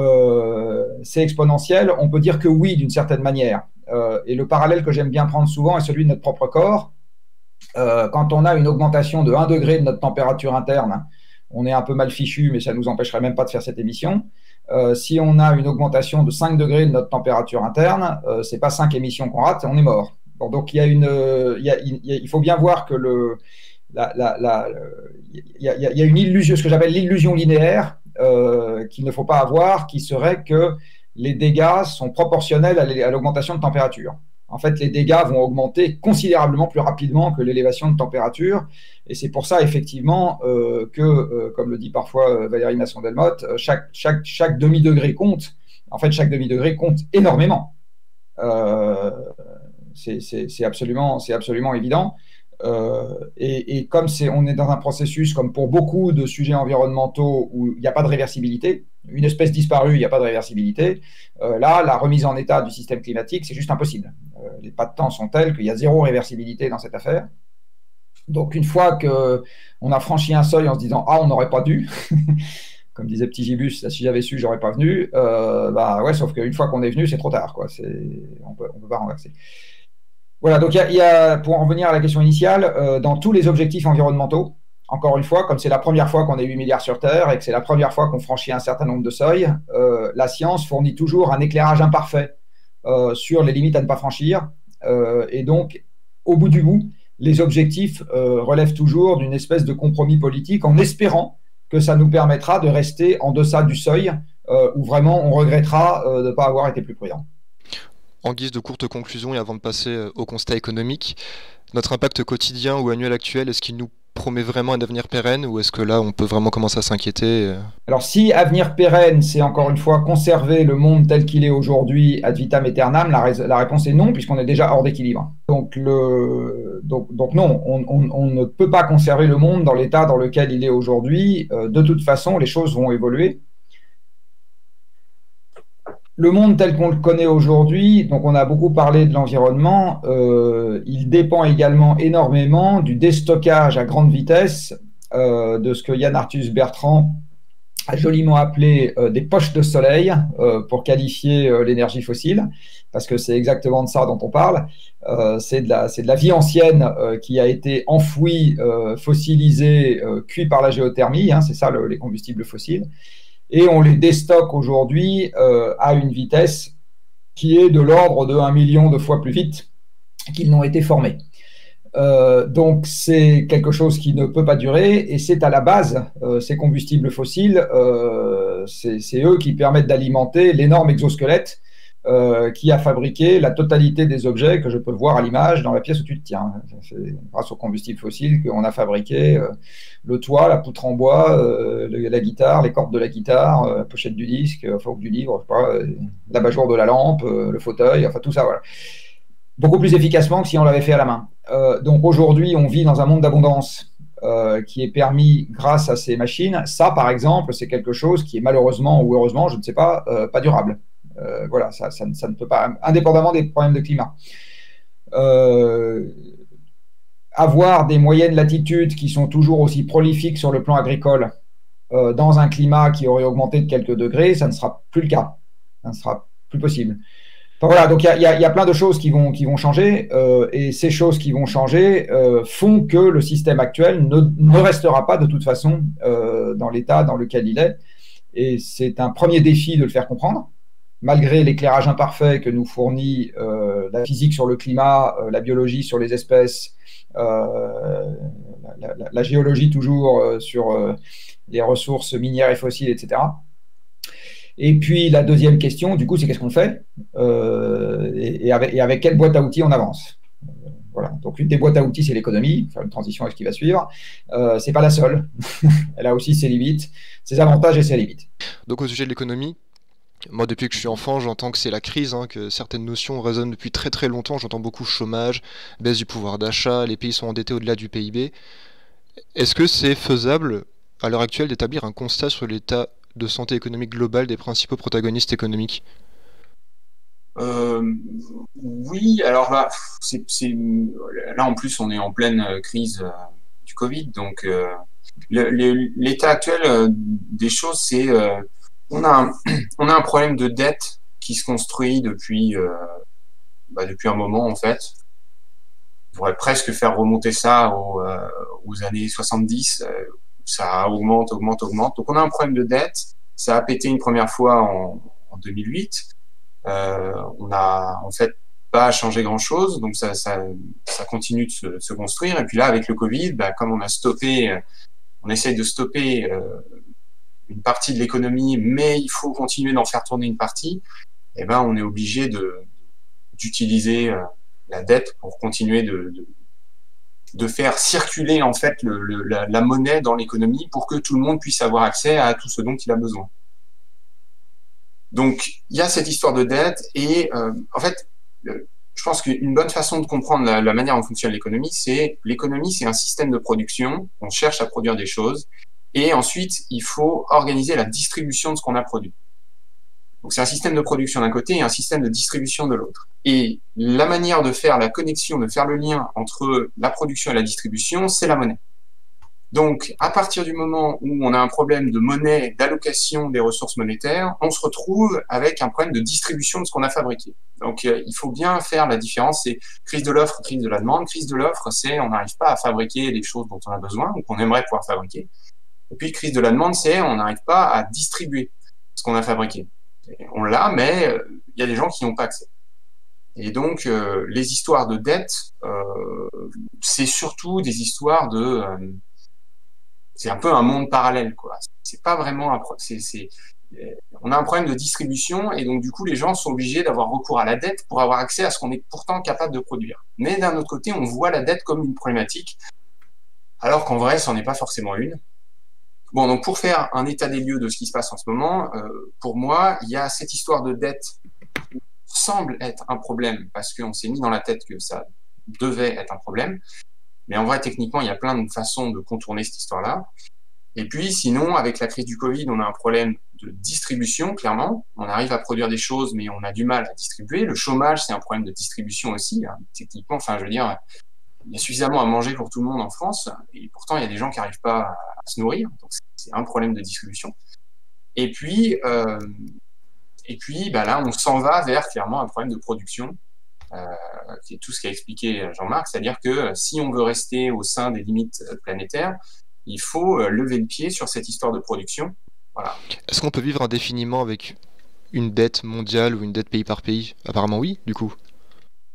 [SPEAKER 2] c'est exponentiel? On peut dire que oui, d'une certaine manière. Et le parallèle que j'aime bien prendre souvent est celui de notre propre corps. Quand on a une augmentation de 1 degré de notre température interne, on est un peu mal fichu, mais ça ne nous empêcherait même pas de faire cette émission. Si on a une augmentation de 5 degrés de notre température interne, ce n'est pas 5 émissions qu'on rate, on est mort. Bon, donc il faut bien voir que il y a une illusion, ce que j'appelle l'illusion linéaire, qu'il ne faut pas avoir, qui serait que les dégâts sont proportionnels à l'augmentation de température. En fait, les dégâts vont augmenter considérablement plus rapidement que l'élévation de température. Et c'est pour ça, effectivement, comme le dit parfois Valérie Masson-Delmotte, chaque demi-degré compte. En fait, chaque demi-degré compte énormément. C'est absolument évident. Et comme on est dans un processus, comme pour beaucoup de sujets environnementaux, où il n'y a pas de réversibilité, une espèce disparue, il n'y a pas de réversibilité, là, la remise en état du système climatique, c'est juste impossible. Les pas de temps sont tels qu'il y a zéro réversibilité dans cette affaire. Donc, une fois qu'on a franchi un seuil en se disant « Ah, on n'aurait pas dû », comme disait Petit Gibus, si j'avais su, j'aurais pas venu, ouais, sauf qu'une fois qu'on est venu, c'est trop tard, quoi. On peut pas renverser. Voilà, donc pour en revenir à la question initiale, dans tous les objectifs environnementaux, encore une fois, comme c'est la première fois qu'on est 8 milliards sur Terre et que c'est la première fois qu'on franchit un certain nombre de seuils, la science fournit toujours un éclairage imparfait sur les limites à ne pas franchir. Et donc, au bout du bout, les objectifs relèvent toujours d'une espèce de compromis politique en espérant que ça nous permettra de rester en deçà du seuil où vraiment on regrettera de ne pas avoir été plus prudent.
[SPEAKER 1] En guise de courte conclusion et avant de passer au constat économique, notre impact quotidien ou annuel actuel, est-ce qu'il nous promet vraiment un avenir pérenne ou est-ce que là on peut vraiment commencer à s'inquiéter?
[SPEAKER 2] Alors si avenir pérenne, c'est encore une fois conserver le monde tel qu'il est aujourd'hui ad vitam aeternam, la réponse est non puisqu'on est déjà hors d'équilibre. Donc non, on ne peut pas conserver le monde dans l'état dans lequel il est aujourd'hui. De toute façon, les choses vont évoluer. Le monde tel qu'on le connaît aujourd'hui, donc on a beaucoup parlé de l'environnement, il dépend également énormément du déstockage à grande vitesse de ce que Yann Arthus Bertrand a joliment appelé des poches de soleil pour qualifier l'énergie fossile, parce que c'est exactement de ça dont on parle. C'est de la vie ancienne qui a été enfouie, fossilisée, cuite par la géothermie, hein, c'est ça les combustibles fossiles. Et on les déstocke aujourd'hui à une vitesse qui est de l'ordre de 1 million de fois plus vite qu'ils n'ont été formés. Donc c'est quelque chose qui ne peut pas durer et c'est à la base, ces combustibles fossiles, c'est eux qui permettent d'alimenter l'énorme exosquelette qui a fabriqué la totalité des objets que je peux voir à l'image dans la pièce où tu te tiens. C'est grâce aux combustibles fossiles qu'on a fabriqué le toit, la poutre en bois, la guitare, les cordes de la guitare, la pochette du disque, enfin, du livre, je sais pas, l'abat-jour de la lampe, le fauteuil, enfin tout ça, voilà. Beaucoup plus efficacement que si on l'avait fait à la main. Donc aujourd'hui, on vit dans un monde d'abondance qui est permis grâce à ces machines. Ça, par exemple, c'est quelque chose qui est malheureusement ou heureusement, je ne sais pas, pas durable. Voilà, ça ne peut pas, indépendamment des problèmes de climat. Avoir des moyennes latitudes qui sont toujours aussi prolifiques sur le plan agricole dans un climat qui aurait augmenté de quelques degrés, ça ne sera plus le cas. Ça ne sera plus possible. Enfin, voilà, donc il y a plein de choses qui vont changer et ces choses qui vont changer font que le système actuel ne restera pas de toute façon dans l'état dans lequel il est. Et c'est un premier défi de le faire comprendre. Malgré l'éclairage imparfait que nous fournit la physique sur le climat, la biologie sur les espèces, la géologie toujours sur les ressources minières et fossiles, etc. Et puis la deuxième question, du coup, c'est qu'est-ce qu'on fait et avec quelle boîte à outils on avance. Voilà. Donc une des boîtes à outils, c'est l'économie, faire une transition avec ce qui va suivre. C'est pas la seule. Elle a aussi ses limites, ses avantages et ses limites.
[SPEAKER 1] Donc au sujet de l'économie, moi, depuis que je suis enfant, j'entends que c'est la crise, hein, que certaines notions résonnent depuis très très longtemps. J'entends beaucoup chômage, baisse du pouvoir d'achat, les pays sont endettés au-delà du PIB. Est-ce que c'est faisable, à l'heure actuelle, d'établir un constat sur l'état de santé économique globale des principaux protagonistes économiques?
[SPEAKER 3] Oui, alors là, là en plus on est en pleine crise du Covid, donc l'état actuel des choses, c'est on a un problème de dette qui se construit depuis un moment en fait. On pourrait presque faire remonter ça aux années 70. Ça augmente. Donc on a un problème de dette. Ça a pété une première fois en 2008. On a en fait pas changer grand-chose, donc ça continue de se construire. Et puis là, avec le Covid, comme on essaye de stopper une partie de l'économie, mais il faut continuer d'en faire tourner une partie, et on est obligé d'utiliser la dette pour continuer de faire circuler en fait la monnaie dans l'économie pour que tout le monde puisse avoir accès à tout ce dont il a besoin. Donc, il y a cette histoire de dette et en fait, je pense qu'une bonne façon de comprendre la manière dont fonctionne l'économie, c'est un système de production. On cherche à produire des choses et ensuite, il faut organiser la distribution de ce qu'on a produit. Donc, c'est un système de production d'un côté et un système de distribution de l'autre. Et la manière de faire la connexion, de faire le lien entre la production et la distribution, c'est la monnaie. Donc, à partir du moment où on a un problème de monnaie, d'allocation des ressources monétaires, on se retrouve avec un problème de distribution de ce qu'on a fabriqué. Donc, il faut bien faire la différence. C'est crise de l'offre, crise de la demande. Crise de l'offre, c'est on n'arrive pas à fabriquer les choses dont on a besoin ou qu'on aimerait pouvoir fabriquer. Et puis, crise de la demande, c'est on n'arrive pas à distribuer ce qu'on a fabriqué. Et on l'a, mais il y a des gens qui n'ont pas accès. Et donc, les histoires de dette, c'est surtout des histoires de... c'est un peu un monde parallèle, quoi. C'est pas vraiment on a un problème de distribution et donc du coup les gens sont obligés d'avoir recours à la dette pour avoir accès à ce qu'on est pourtant capable de produire. Mais d'un autre côté, on voit la dette comme une problématique, alors qu'en vrai, c'en est pas forcément une. Bon, donc pour faire un état des lieux de ce qui se passe en ce moment, pour moi, il y a cette histoire de dette qui semble être un problème parce qu'on s'est mis dans la tête que ça devait être un problème. Mais en vrai, techniquement, il y a plein de façons de contourner cette histoire-là. Et puis, sinon, avec la crise du Covid, on a un problème de distribution, clairement. On arrive à produire des choses, mais on a du mal à distribuer. Le chômage, c'est un problème de distribution aussi, hein. Techniquement, enfin, je veux dire, il y a suffisamment à manger pour tout le monde en France, et pourtant, il y a des gens qui n'arrivent pas à se nourrir. Donc, c'est un problème de distribution. Et puis là, on s'en va vers, clairement, un problème de production. Qui est tout ce qu'a expliqué Jean-Marc, c'est-à-dire que si on veut rester au sein des limites planétaires, il faut lever le pied sur cette histoire de production. Voilà.
[SPEAKER 1] Est-ce qu'on peut vivre indéfiniment avec une dette mondiale ou une dette pays par pays? Apparemment oui, du coup.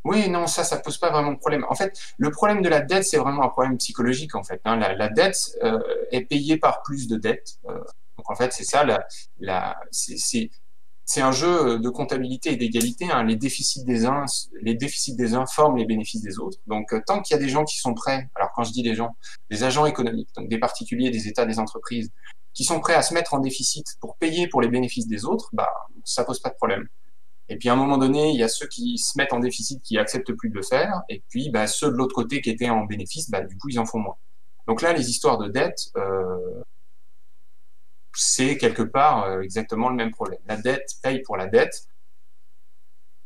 [SPEAKER 3] Oui, non, ça pose pas vraiment de problème. En fait, le problème de la dette, c'est vraiment un problème psychologique, en fait. Hein. La dette est payée par plus de dettes. Donc, en fait, c'est ça, c'est un jeu de comptabilité et d'égalité. Hein. Les déficits des uns forment les bénéfices des autres. Donc, tant qu'il y a des gens qui sont prêts, alors quand je dis des gens, des agents économiques, donc des particuliers, des États, des entreprises, qui sont prêts à se mettre en déficit pour payer pour les bénéfices des autres, ça pose pas de problème. Et puis, à un moment donné, il y a ceux qui se mettent en déficit, qui acceptent plus de le faire, et puis ceux de l'autre côté qui étaient en bénéfice, du coup, ils en font moins. Donc là, les histoires de dette, c'est quelque part exactement le même problème. La dette paye pour la dette.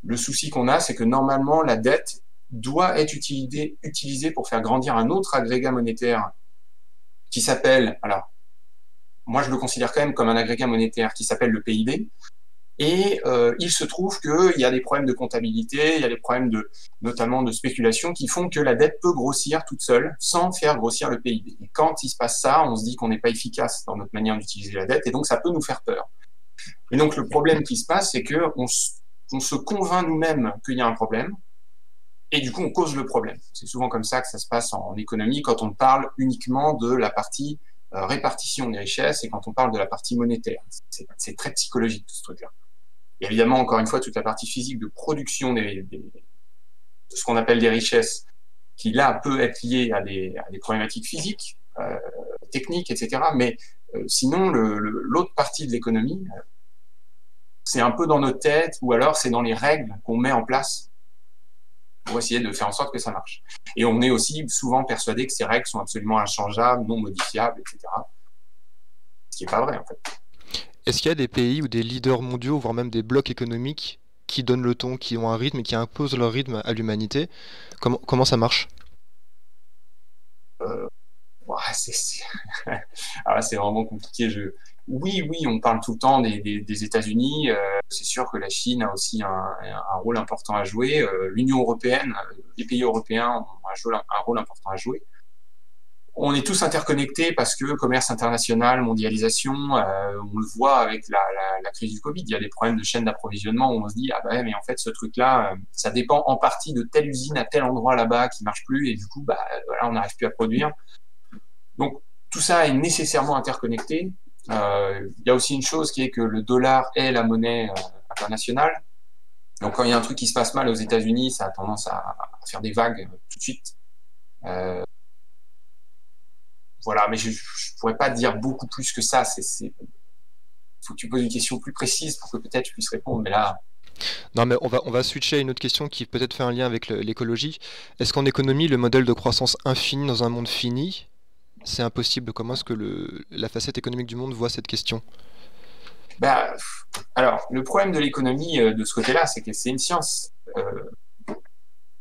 [SPEAKER 3] Le souci qu'on a, c'est que normalement, la dette doit être utilisée pour faire grandir un autre agrégat monétaire qui s'appelle, alors, moi je le considère quand même comme un agrégat monétaire qui s'appelle le PIB. Et il se trouve qu'il y a des problèmes de comptabilité, il y a des problèmes notamment de spéculation qui font que la dette peut grossir toute seule sans faire grossir le PIB. Et quand il se passe ça, on se dit qu'on n'est pas efficace dans notre manière d'utiliser la dette et donc ça peut nous faire peur. Et donc le problème qui se passe, c'est qu'on se convainc nous-mêmes qu'il y a un problème et du coup on cause le problème. C'est souvent comme ça que ça se passe en économie quand on parle uniquement de la partie répartition des richesses et quand on parle de la partie monétaire. C'est très psychologique tout ce truc-là. Et évidemment, encore une fois, toute la partie physique de production de ce qu'on appelle des richesses, qui là peut être liée à des problématiques physiques, techniques, etc. Mais sinon, l'autre partie de l'économie, c'est un peu dans nos têtes, ou alors c'est dans les règles qu'on met en place pour essayer de faire en sorte que ça marche. Et on est aussi souvent persuadé que ces règles sont absolument inchangeables, non modifiables, etc. Ce qui n'est pas vrai, en fait.
[SPEAKER 1] Est-ce qu'il y a des pays ou des leaders mondiaux, voire même des blocs économiques, qui donnent le ton, qui ont un rythme et qui imposent leur rythme à l'humanité? Comment ça marche?
[SPEAKER 3] Alors c'est vraiment compliqué. Oui, on parle tout le temps des États-Unis. C'est sûr que la Chine a aussi un rôle important à jouer. L'Union européenne, les pays européens ont un rôle important à jouer. on est tous interconnectés parce que commerce international, mondialisation, on le voit avec la crise du Covid. Il y a des problèmes de chaîne d'approvisionnement où on se dit ah ben mais en fait ce truc-là, ça dépend en partie de telle usine à tel endroit là-bas qui marche plus et du coup voilà on n'arrive plus à produire. Donc tout ça est nécessairement interconnecté. Il y a aussi une chose qui est que le dollar est la monnaie internationale. Donc quand il y a un truc qui se passe mal aux États-Unis, ça a tendance à faire des vagues tout de suite. Voilà, mais je pourrais pas dire beaucoup plus que ça. Faut que tu poses une question plus précise pour que peut-être je puisse répondre. Mais là.
[SPEAKER 1] Non, mais on va switcher à une autre question qui peut-être fait un lien avec l'écologie. Est-ce qu'en économie, le modèle de croissance infinie dans un monde fini, c'est impossible? Comment est-ce que la facette économique du monde voit cette question?
[SPEAKER 3] Alors, le problème de l'économie de ce côté-là, c'est que c'est une science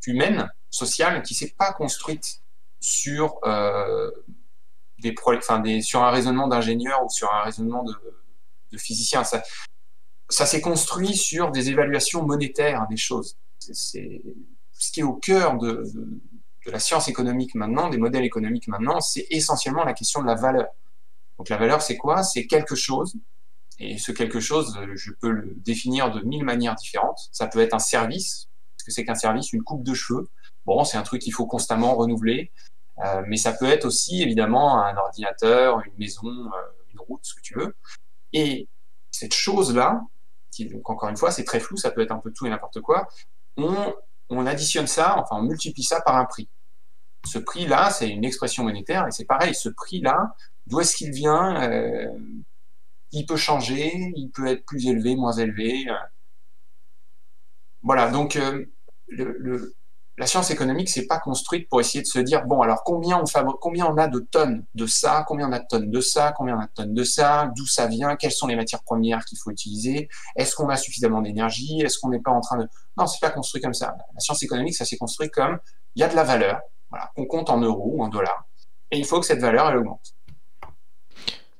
[SPEAKER 3] humaine, sociale, qui s'est pas construite sur sur un raisonnement d'ingénieur ou sur un raisonnement de physicien. Ça s'est construit sur des évaluations monétaires des choses. C'est ce qui est au cœur de la science économique maintenant, des modèles économiques maintenant, c'est essentiellement la question de la valeur. Donc la valeur, c'est quoi? C'est quelque chose, et ce quelque chose, je peux le définir de 1000 manières différentes. Ça peut être un service. Qu'est-ce que c'est qu'un service? Une coupe de cheveux. Bon, c'est un truc qu'il faut constamment renouveler. Mais ça peut être aussi, évidemment, un ordinateur, une maison, une route, ce que tu veux. Et cette chose-là, donc encore une fois, c'est très flou, ça peut être un peu tout et n'importe quoi, on additionne ça, enfin on multiplie ça par un prix. Ce prix-là, c'est une expression monétaire, et c'est pareil, ce prix-là, d'où est-ce qu'il vient? Il peut changer, il peut être plus élevé, moins élevé. Voilà, donc la science économique, c'est pas construite pour essayer de se dire bon alors combien on a de tonnes de ça, combien on a de tonnes de ça, combien on a de tonnes de ça, d'où ça vient, quelles sont les matières premières qu'il faut utiliser, est-ce qu'on a suffisamment d'énergie, est-ce qu'on n'est pas en train de... Non, c'est pas construit comme ça. La science économique, ça s'est construit comme il y a de la valeur, voilà, qu'on compte en euros ou en dollars, et il faut que cette valeur elle augmente.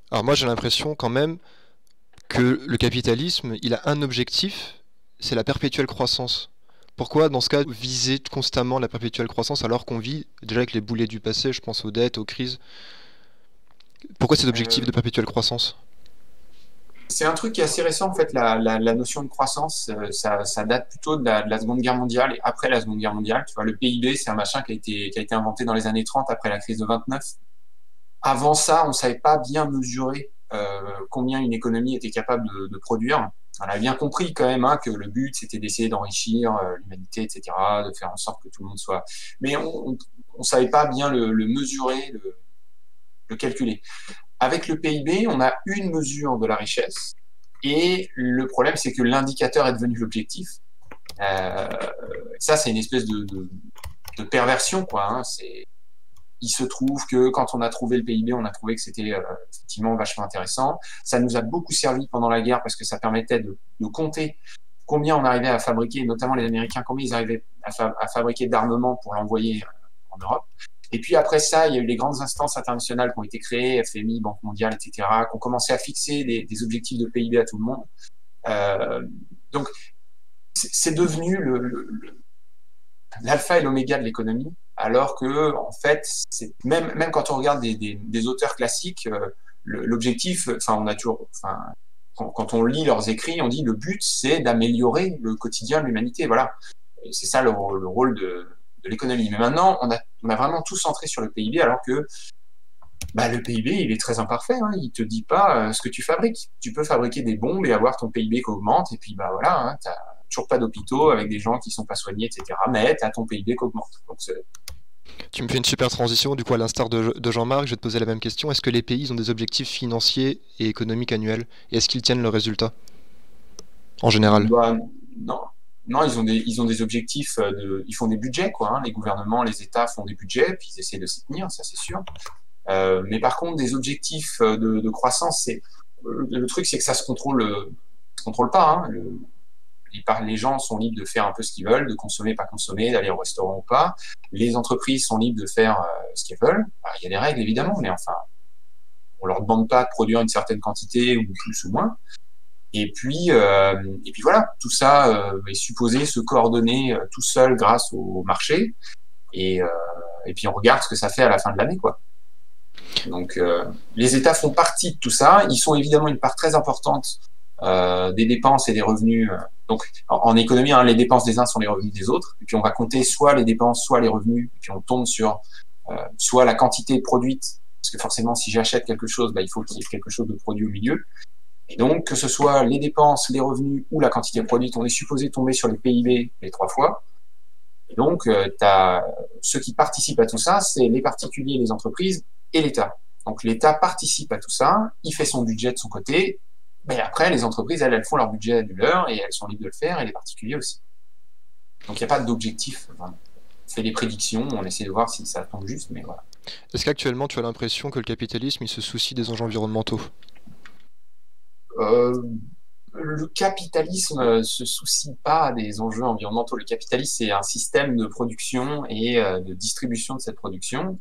[SPEAKER 1] Alors moi j'ai l'impression quand même que le capitalisme, il a un objectif, c'est la perpétuelle croissance. Pourquoi, dans ce cas, viser constamment la perpétuelle croissance alors qu'on vit déjà avec les boulets du passé, je pense aux dettes, aux crises? Pourquoi cet objectif de perpétuelle croissance?
[SPEAKER 3] C'est un truc qui est assez récent, en fait, la notion de croissance, ça date plutôt de la Seconde Guerre mondiale et après la Seconde Guerre mondiale. Tu vois, le PIB, c'est un machin qui a été inventé dans les années 30 après la crise de 29. Avant ça, on ne savait pas bien mesurer combien une économie était capable de produire. On a bien compris quand même que le but, c'était d'essayer d'enrichir l'humanité, etc., de faire en sorte que tout le monde soit... Mais on ne savait pas bien le mesurer, le calculer. Avec le PIB, on a une mesure de la richesse, et le problème, c'est que l'indicateur est devenu l'objectif. Ça, c'est une espèce de perversion, quoi. Il se trouve que quand on a trouvé le PIB, on a trouvé que c'était effectivement vachement intéressant. Ça nous a beaucoup servi pendant la guerre parce que ça permettait de compter combien on arrivait à fabriquer, notamment les Américains, combien ils arrivaient à fabriquer d'armement pour l'envoyer en Europe. Et puis après ça, il y a eu les grandes instances internationales qui ont été créées, FMI, Banque mondiale, etc., qui ont commencé à fixer des objectifs de PIB à tout le monde. Donc, c'est devenu l'alpha et l'oméga de l'économie. Alors que, en fait, même quand on regarde des auteurs classiques, l'objectif, quand on lit leurs écrits, on dit le but, c'est d'améliorer le quotidien de l'humanité. Voilà, c'est ça le rôle de l'économie. Mais maintenant, on a vraiment tout centré sur le PIB, alors que le PIB, il est très imparfait. Il te dit pas ce que tu fabriques. Tu peux fabriquer des bombes et avoir ton PIB qui augmente, et puis voilà, t'as toujours pas d'hôpitaux avec des gens qui sont pas soignés, etc. Mais t'as ton PIB qui augmente. Donc,
[SPEAKER 1] tu me fais une super transition, du coup à l'instar de Jean-Marc, je vais te poser la même question. Est-ce que les pays ont des objectifs financiers et économiques annuels? Et est-ce qu'ils tiennent leurs résultats en général?
[SPEAKER 3] Non, ils ont des objectifs, ils font des budgets, quoi. Les gouvernements, les États font des budgets, puis ils essaient de s'y tenir, ça c'est sûr. Mais par contre, des objectifs de croissance, le truc c'est que ça se contrôle pas. Les gens sont libres de faire un peu ce qu'ils veulent, de consommer, pas consommer, d'aller au restaurant ou pas. Les entreprises sont libres de faire ce qu'elles veulent. Il y a des règles, évidemment, mais enfin, on leur demande pas de produire une certaine quantité, ou plus ou moins. Et puis voilà, tout ça est supposé se coordonner tout seul grâce au marché. Et puis on regarde ce que ça fait à la fin de l'année, quoi. Donc, les États font partie de tout ça. Ils sont évidemment une part très importante des dépenses et des revenus. Donc, en économie, hein, les dépenses des uns sont les revenus des autres. Et puis, on va compter soit les dépenses, soit les revenus. Et puis, on tombe sur soit la quantité produite. Parce que forcément, si j'achète quelque chose, il faut qu'il y ait quelque chose de produit au milieu. Et donc, que ce soit les dépenses, les revenus ou la quantité produite, on est supposé tomber sur les PIB les 3 fois. Et donc, ceux qui participent à tout ça, c'est les particuliers, les entreprises et l'État. Donc, l'État participe à tout ça, il fait son budget de son côté, mais après, les entreprises, elles font leur budget du leur et elles sont libres de le faire, et les particuliers aussi. Donc, il n'y a pas d'objectif. On fait des prédictions, on essaie de voir si ça tombe juste, mais voilà.
[SPEAKER 1] Est-ce qu'actuellement, tu as l'impression que le capitalisme, il se soucie des enjeux environnementaux?
[SPEAKER 3] Le capitalisme se soucie pas des enjeux environnementaux. Le capitalisme, c'est un système de production et de distribution de cette production.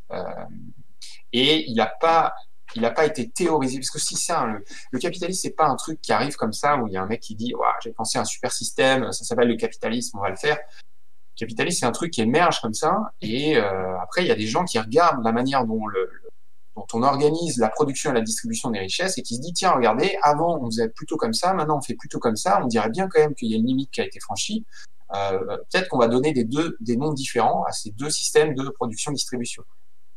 [SPEAKER 3] Et il n'a pas été théorisé. Parce que si ça, le capitalisme, c'est pas un truc qui arrive comme ça, où il y a un mec qui dit « j'ai pensé à un super système, ça s'appelle le capitalisme, on va le faire ». Le capitalisme, c'est un truc qui émerge comme ça. Et après, il y a des gens qui regardent la manière dont on organise la production et la distribution des richesses et qui se dit, tiens, regardez, avant, on faisait plutôt comme ça, maintenant, on fait plutôt comme ça, on dirait bien quand même qu'il y a une limite qui a été franchie. Peut-être qu'on va donner des noms différents à ces deux systèmes de production-distribution.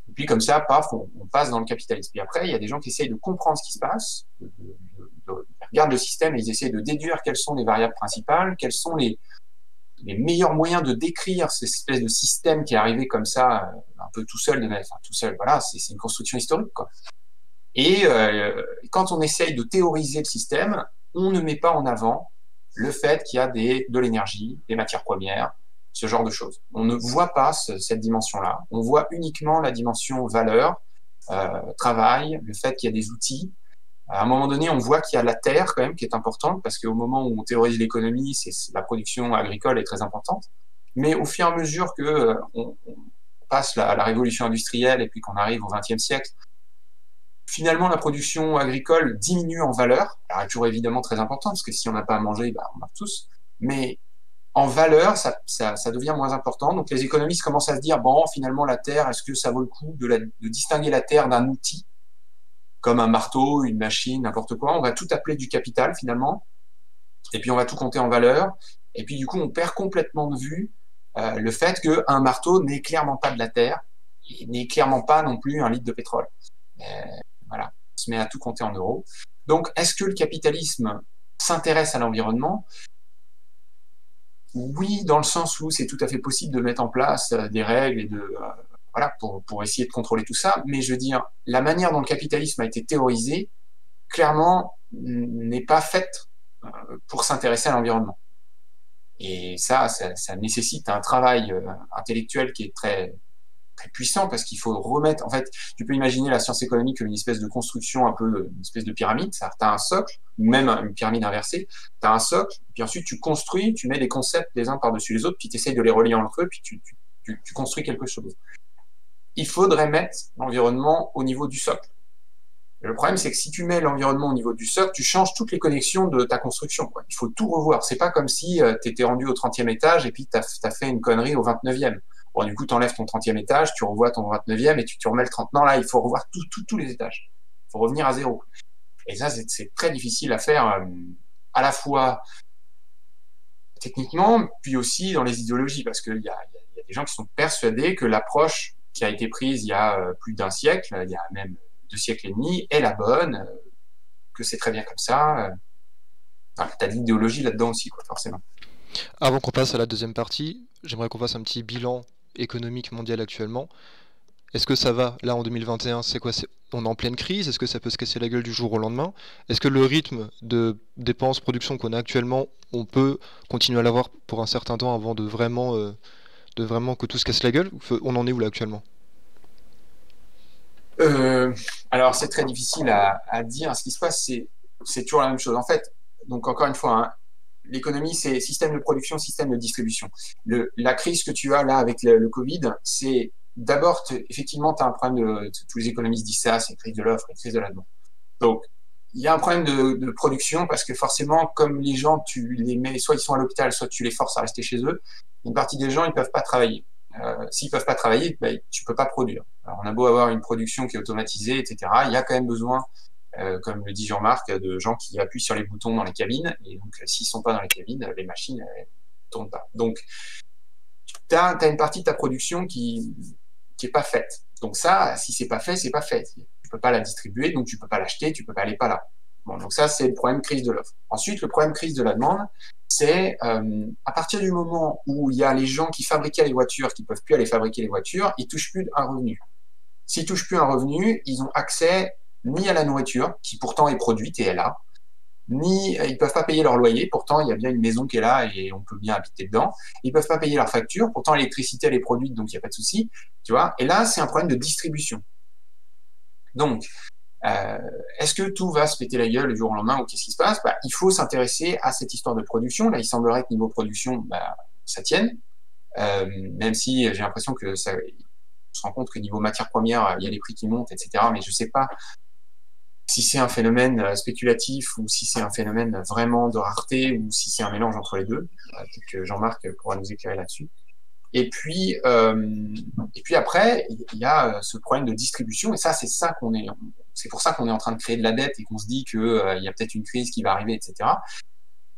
[SPEAKER 3] Et puis, comme ça, paf, on passe dans le capitalisme. Puis après, il y a des gens qui essayent de comprendre ce qui se passe, ils regardent le système et ils essayent de déduire quelles sont les variables principales, quels sont les meilleurs moyens de décrire cette espèce de système qui est arrivé comme ça, un peu tout seul, tout seul, voilà, c'est une construction historique, quoi. Et quand on essaye de théoriser le système, on ne met pas en avant le fait qu'il y a de l'énergie, des matières premières, ce genre de choses. On ne voit pas cette dimension-là. On voit uniquement la dimension valeur, travail, le fait qu'il y a des outils. À un moment donné, on voit qu'il y a la terre quand même qui est importante, parce qu'au moment où on théorise l'économie, la production agricole est très importante. Mais au fur et à mesure que on passe la révolution industrielle et puis qu'on arrive au XXe siècle, finalement la production agricole diminue en valeur. Alors, elle est toujours évidemment très importante, parce que si on n'a pas à manger, on meurt tous. Mais en valeur, ça devient moins important. Donc les économistes commencent à se dire, bon, finalement la terre, est-ce que ça vaut le coup de distinguer la terre d'un outil comme un marteau, une machine, n'importe quoi, on va tout appeler du capital finalement, et puis on va tout compter en valeur, et puis du coup on perd complètement de vue le fait qu'un marteau n'est clairement pas de la terre, et n'est clairement pas non plus un litre de pétrole. Voilà, on se met à tout compter en euros. Donc est-ce que le capitalisme s'intéresse à l'environnement? Oui, dans le sens où c'est tout à fait possible de mettre en place des règles et voilà, pour essayer de contrôler tout ça, mais je veux dire, la manière dont le capitalisme a été théorisé, clairement, n'est pas faite pour s'intéresser à l'environnement. Et ça nécessite un travail intellectuel qui est très, très puissant, parce qu'il faut remettre, en fait, tu peux imaginer la science économique comme une espèce de construction, un peu une espèce de pyramide, tu as un socle, ou même une pyramide inversée, tu as un socle, puis ensuite tu construis, tu mets des concepts les uns par-dessus les autres, puis tu essayes de les relier entre eux, puis tu construis quelque chose. Il faudrait mettre l'environnement au niveau du socle. Le problème, c'est que si tu mets l'environnement au niveau du socle, tu changes toutes les connexions de ta construction, quoi. Il faut tout revoir. C'est pas comme si tu étais rendu au 30e étage et puis tu as fait une connerie au 29e. Bon, du coup, tu enlèves ton 30e étage, tu revois ton 29e et tu remets le 30. Non, là, il faut revoir tous les étages. Il faut revenir à zéro. Et ça, c'est très difficile à faire à la fois techniquement, puis aussi dans les idéologies, parce qu'il y a des gens qui sont persuadés que l'approche qui a été prise il y a plus d'un siècle, il y a même 2 siècles et demi, est la bonne, que c'est très bien comme ça. Enfin, tu as de l'idéologie là-dedans aussi, quoi, forcément.
[SPEAKER 1] Avant qu'on passe à la deuxième partie, j'aimerais qu'on fasse un petit bilan économique mondial actuellement. Est-ce que ça va, là, en 2021, c'est quoi? On est en pleine crise? Est-ce que ça peut se casser la gueule du jour au lendemain? Est-ce que le rythme de dépenses, production qu'on a actuellement, on peut continuer à l'avoir pour un certain temps avant de vraiment que tout se casse la gueule? On en est où là actuellement?
[SPEAKER 3] Alors c'est très difficile à dire. Ce qui se passe, c'est toujours la même chose. En fait, donc encore une fois, hein, l'économie, c'est système de production, système de distribution. La crise que tu as là avec le Covid, c'est d'abord, effectivement, tu as un problème tous les économistes disent ça, c'est une crise de l'offre, une crise de la demande. Donc, il y a un problème de production parce que forcément, comme les gens, tu les mets, soit ils sont à l'hôpital, soit tu les forces à rester chez eux, une partie des gens, ils ne peuvent pas travailler. S'ils ne peuvent pas travailler, tu ne peux pas produire. Alors, on a beau avoir une production qui est automatisée, etc. Il y a quand même besoin, comme le dit Jean-Marc, de gens qui appuient sur les boutons dans les cabines. Et donc, s'ils ne sont pas dans les cabines, les machines ne tournent pas. Donc, tu as une partie de ta production qui n'est pas faite. Donc ça, si c'est pas fait, c'est pas fait. Tu peux pas la distribuer, donc tu peux pas l'acheter, tu peux pas aller pas là. Bon, donc ça, c'est le problème crise de l'offre. Ensuite, le problème crise de la demande, c'est à partir du moment où il y a les gens qui fabriquaient les voitures, qui peuvent plus aller fabriquer les voitures, ils touchent plus un revenu. S'ils touchent plus un revenu, ils ont accès ni à la nourriture, qui pourtant est produite et est là, ni ils peuvent pas payer leur loyer, pourtant il y a bien une maison qui est là et on peut bien habiter dedans. Ils peuvent pas payer leur facture, pourtant l'électricité elle est produite, donc il n'y a pas de souci, tu vois. Et là, c'est un problème de distribution. Donc, est-ce que tout va se péter la gueule le jour au lendemain ou qu'est-ce qui se passe? Il faut s'intéresser à cette histoire de production. Là, il semblerait que niveau production, ça tienne, même si j'ai l'impression que ça, on se rend compte que niveau matières premières, il y a les prix qui montent, etc. Mais je sais pas si c'est un phénomène spéculatif ou si c'est un phénomène vraiment de rareté ou si c'est un mélange entre les deux. Peut-être que Jean-Marc pourra nous éclairer là-dessus. Et puis après, il y a ce problème de distribution, et ça, c'est pour ça qu'on est en train de créer de la dette et qu'on se dit qu'il y a peut-être une crise qui va arriver, etc.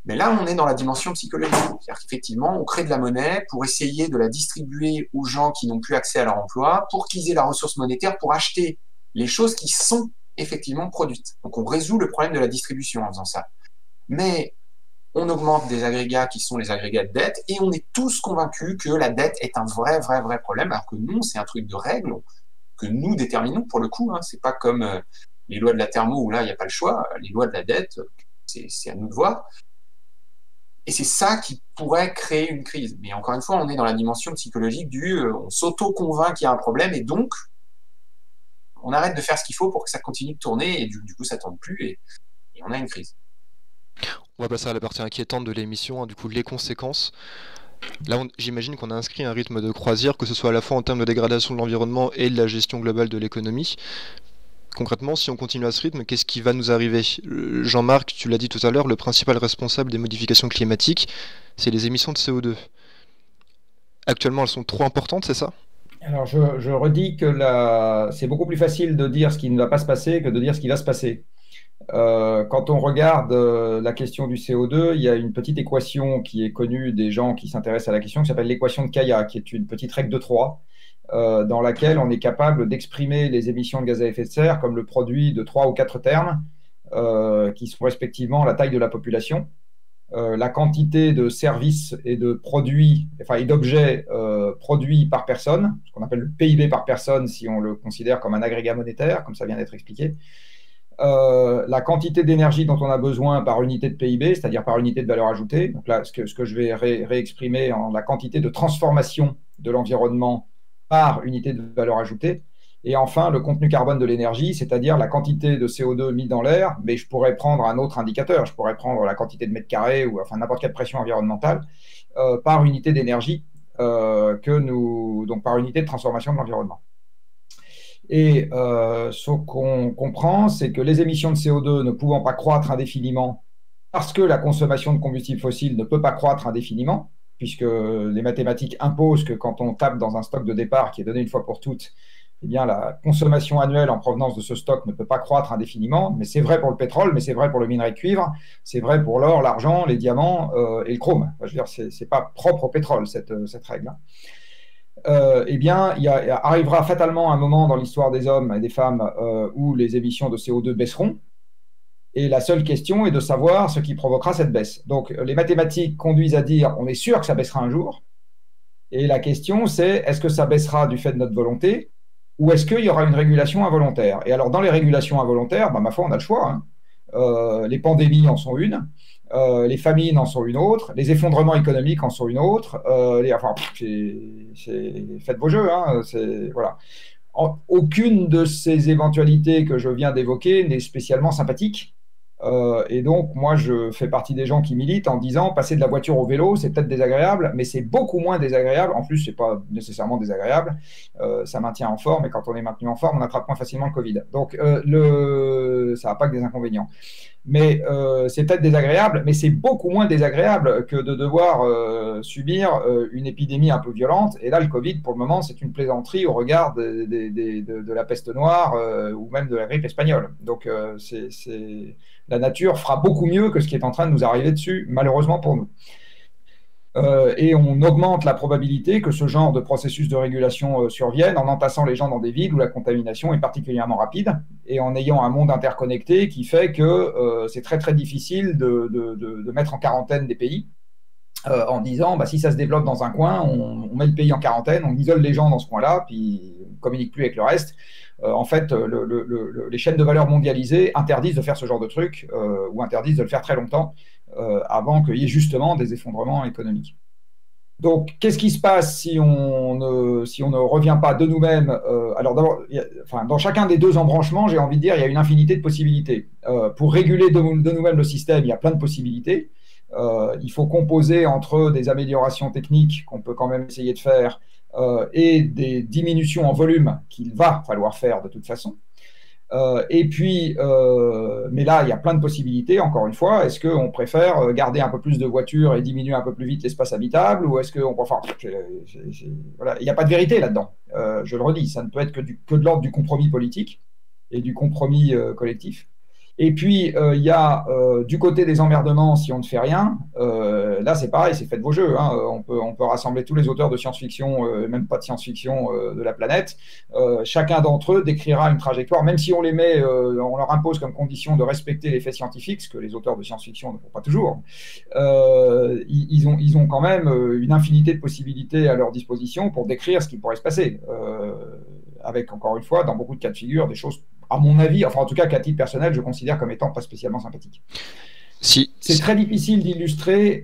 [SPEAKER 3] Mais là, on est dans la dimension psychologique. C'est-à-dire qu'effectivement, on crée de la monnaie pour essayer de la distribuer aux gens qui n'ont plus accès à leur emploi, pour qu'ils aient la ressource monétaire pour acheter les choses qui sont effectivement produites. Donc on résout le problème de la distribution en faisant ça. Mais on augmente des agrégats qui sont les agrégats de dette et on est tous convaincus que la dette est un vrai problème, alors que non, c'est un truc de règle que nous déterminons pour le coup. C'est pas comme les lois de la thermo où là, il n'y a pas le choix. Les lois de la dette, c'est à nous de voir. Et c'est ça qui pourrait créer une crise. Mais encore une fois, on est dans la dimension psychologique on s'auto-convainc qu'il y a un problème et donc on arrête de faire ce qu'il faut pour que ça continue de tourner et du coup ça tourne plus et on a une crise.
[SPEAKER 1] On va passer à la partie inquiétante de l'émission, du coup les conséquences. Là, j'imagine qu'on a inscrit un rythme de croisière, que ce soit à la fois en termes de dégradation de l'environnement et de la gestion globale de l'économie. Concrètement, si on continue à ce rythme, qu'est-ce qui va nous arriver? Jean-Marc, tu l'as dit tout à l'heure, le principal responsable des modifications climatiques, c'est les émissions de CO2. Actuellement, elles sont trop importantes, c'est ça?
[SPEAKER 2] Alors, je redis que c'est beaucoup plus facile de dire ce qui ne va pas se passer que de dire ce qui va se passer. Quand on regarde la question du CO2, il y a une petite équation qui est connue des gens qui s'intéressent à la question, qui s'appelle l'équation de Kaya, qui est une petite règle de 3, dans laquelle on est capable d'exprimer les émissions de gaz à effet de serre comme le produit de 3 ou 4 termes, qui sont respectivement la taille de la population, la quantité de services et de produits, et d'objets produits par personne, ce qu'on appelle le PIB par personne si on le considère comme un agrégat monétaire, comme ça vient d'être expliqué, la quantité d'énergie dont on a besoin par unité de PIB, c'est-à-dire par unité de valeur ajoutée. Donc là, ce que je vais réexprimer en la quantité de transformation de l'environnement par unité de valeur ajoutée. Et enfin, le contenu carbone de l'énergie, c'est-à-dire la quantité de CO2 mis dans l'air, mais je pourrais prendre un autre indicateur, je pourrais prendre la quantité de mètres carrés ou enfin n'importe quelle pression environnementale par unité d'énergie, donc par unité de transformation de l'environnement. Et ce qu'on comprend, c'est que les émissions de CO2 ne pouvant pas croître indéfiniment, parce que la consommation de combustibles fossiles ne peut pas croître indéfiniment, puisque les mathématiques imposent que quand on tape dans un stock de départ qui est donné une fois pour toutes, eh bien, la consommation annuelle en provenance de ce stock ne peut pas croître indéfiniment, mais c'est vrai pour le pétrole, mais c'est vrai pour le minerai de cuivre, c'est vrai pour l'or, l'argent, les diamants et le chrome. Enfin, je veux dire, c'est pas propre au pétrole, cette règle. Eh bien, il arrivera fatalement un moment dans l'histoire des hommes et des femmes où les émissions de CO2 baisseront. Et la seule question est de savoir ce qui provoquera cette baisse. Donc, les mathématiques conduisent à dire on est sûr que ça baissera un jour. Et la question, c'est est-ce que ça baissera du fait de notre volonté ou est-ce qu'il y aura une régulation involontaire? Et alors, dans les régulations involontaires, ma foi, on a le choix. Les pandémies en sont une. Les famines en sont une autre, les effondrements économiques en sont une autre. Faites vos jeux. Voilà. Aucune de ces éventualités que je viens d'évoquer n'est spécialement sympathique. Et donc, moi, je fais partie des gens qui militent en disant passer de la voiture au vélo, c'est peut-être désagréable, mais c'est beaucoup moins désagréable. En plus, ce n'est pas nécessairement désagréable. Ça maintient en forme, et quand on est maintenu en forme, on attrape moins facilement le Covid. Donc, ça n'a pas que des inconvénients. Mais c'est peut-être désagréable, mais c'est beaucoup moins désagréable que de devoir subir une épidémie un peu violente. Et là, le Covid, pour le moment, c'est une plaisanterie au regard de la peste noire ou même de la grippe espagnole. Donc, la nature fera beaucoup mieux que ce qui est en train de nous arriver dessus, malheureusement pour nous. Et on augmente la probabilité que ce genre de processus de régulation survienne en entassant les gens dans des villes où la contamination est particulièrement rapide et en ayant un monde interconnecté qui fait que c'est très très difficile de mettre en quarantaine des pays en disant si ça se développe dans un coin, on met le pays en quarantaine, on isole les gens dans ce coin-là, puis on ne communique plus avec le reste. En fait, les chaînes de valeur mondialisées interdisent de faire ce genre de truc ou interdisent de le faire très longtemps avant qu'il y ait justement des effondrements économiques. Donc, qu'est-ce qui se passe si on ne revient pas de nous-mêmes Alors, d'abord, dans chacun des deux embranchements, j'ai envie de dire, il y a une infinité de possibilités. Pour réguler de nous-mêmes le système, il y a plein de possibilités. Il faut composer entre des améliorations techniques qu'on peut quand même essayer de faire et des diminutions en volume qu'il va falloir faire de toute façon. Et puis, mais là, il y a plein de possibilités, encore une fois. Est-ce qu'on préfère garder un peu plus de voitures et diminuer un peu plus vite l'espace habitable, ou est-ce qu'on préfère... Voilà. Il n'y a pas de vérité là-dedans. Je le redis, ça ne peut être que de l'ordre du compromis politique et du compromis collectif. Et puis, il y a du côté des emmerdements, si on ne fait rien, là c'est pareil, c'est faites vos jeux. Hein. On peut rassembler tous les auteurs de science-fiction, même pas de science-fiction de la planète. Chacun d'entre eux décrira une trajectoire, même si on les met, on leur impose comme condition de respecter les faits scientifiques, ce que les auteurs de science-fiction ne font pas toujours. Ils ont quand même une infinité de possibilités à leur disposition pour décrire ce qui pourrait se passer. Avec, encore une fois, dans beaucoup de cas de figure, des choses, à mon avis, enfin en tout cas qu'à titre personnel, je considère comme étant pas spécialement sympathiques. C'est très difficile d'illustrer,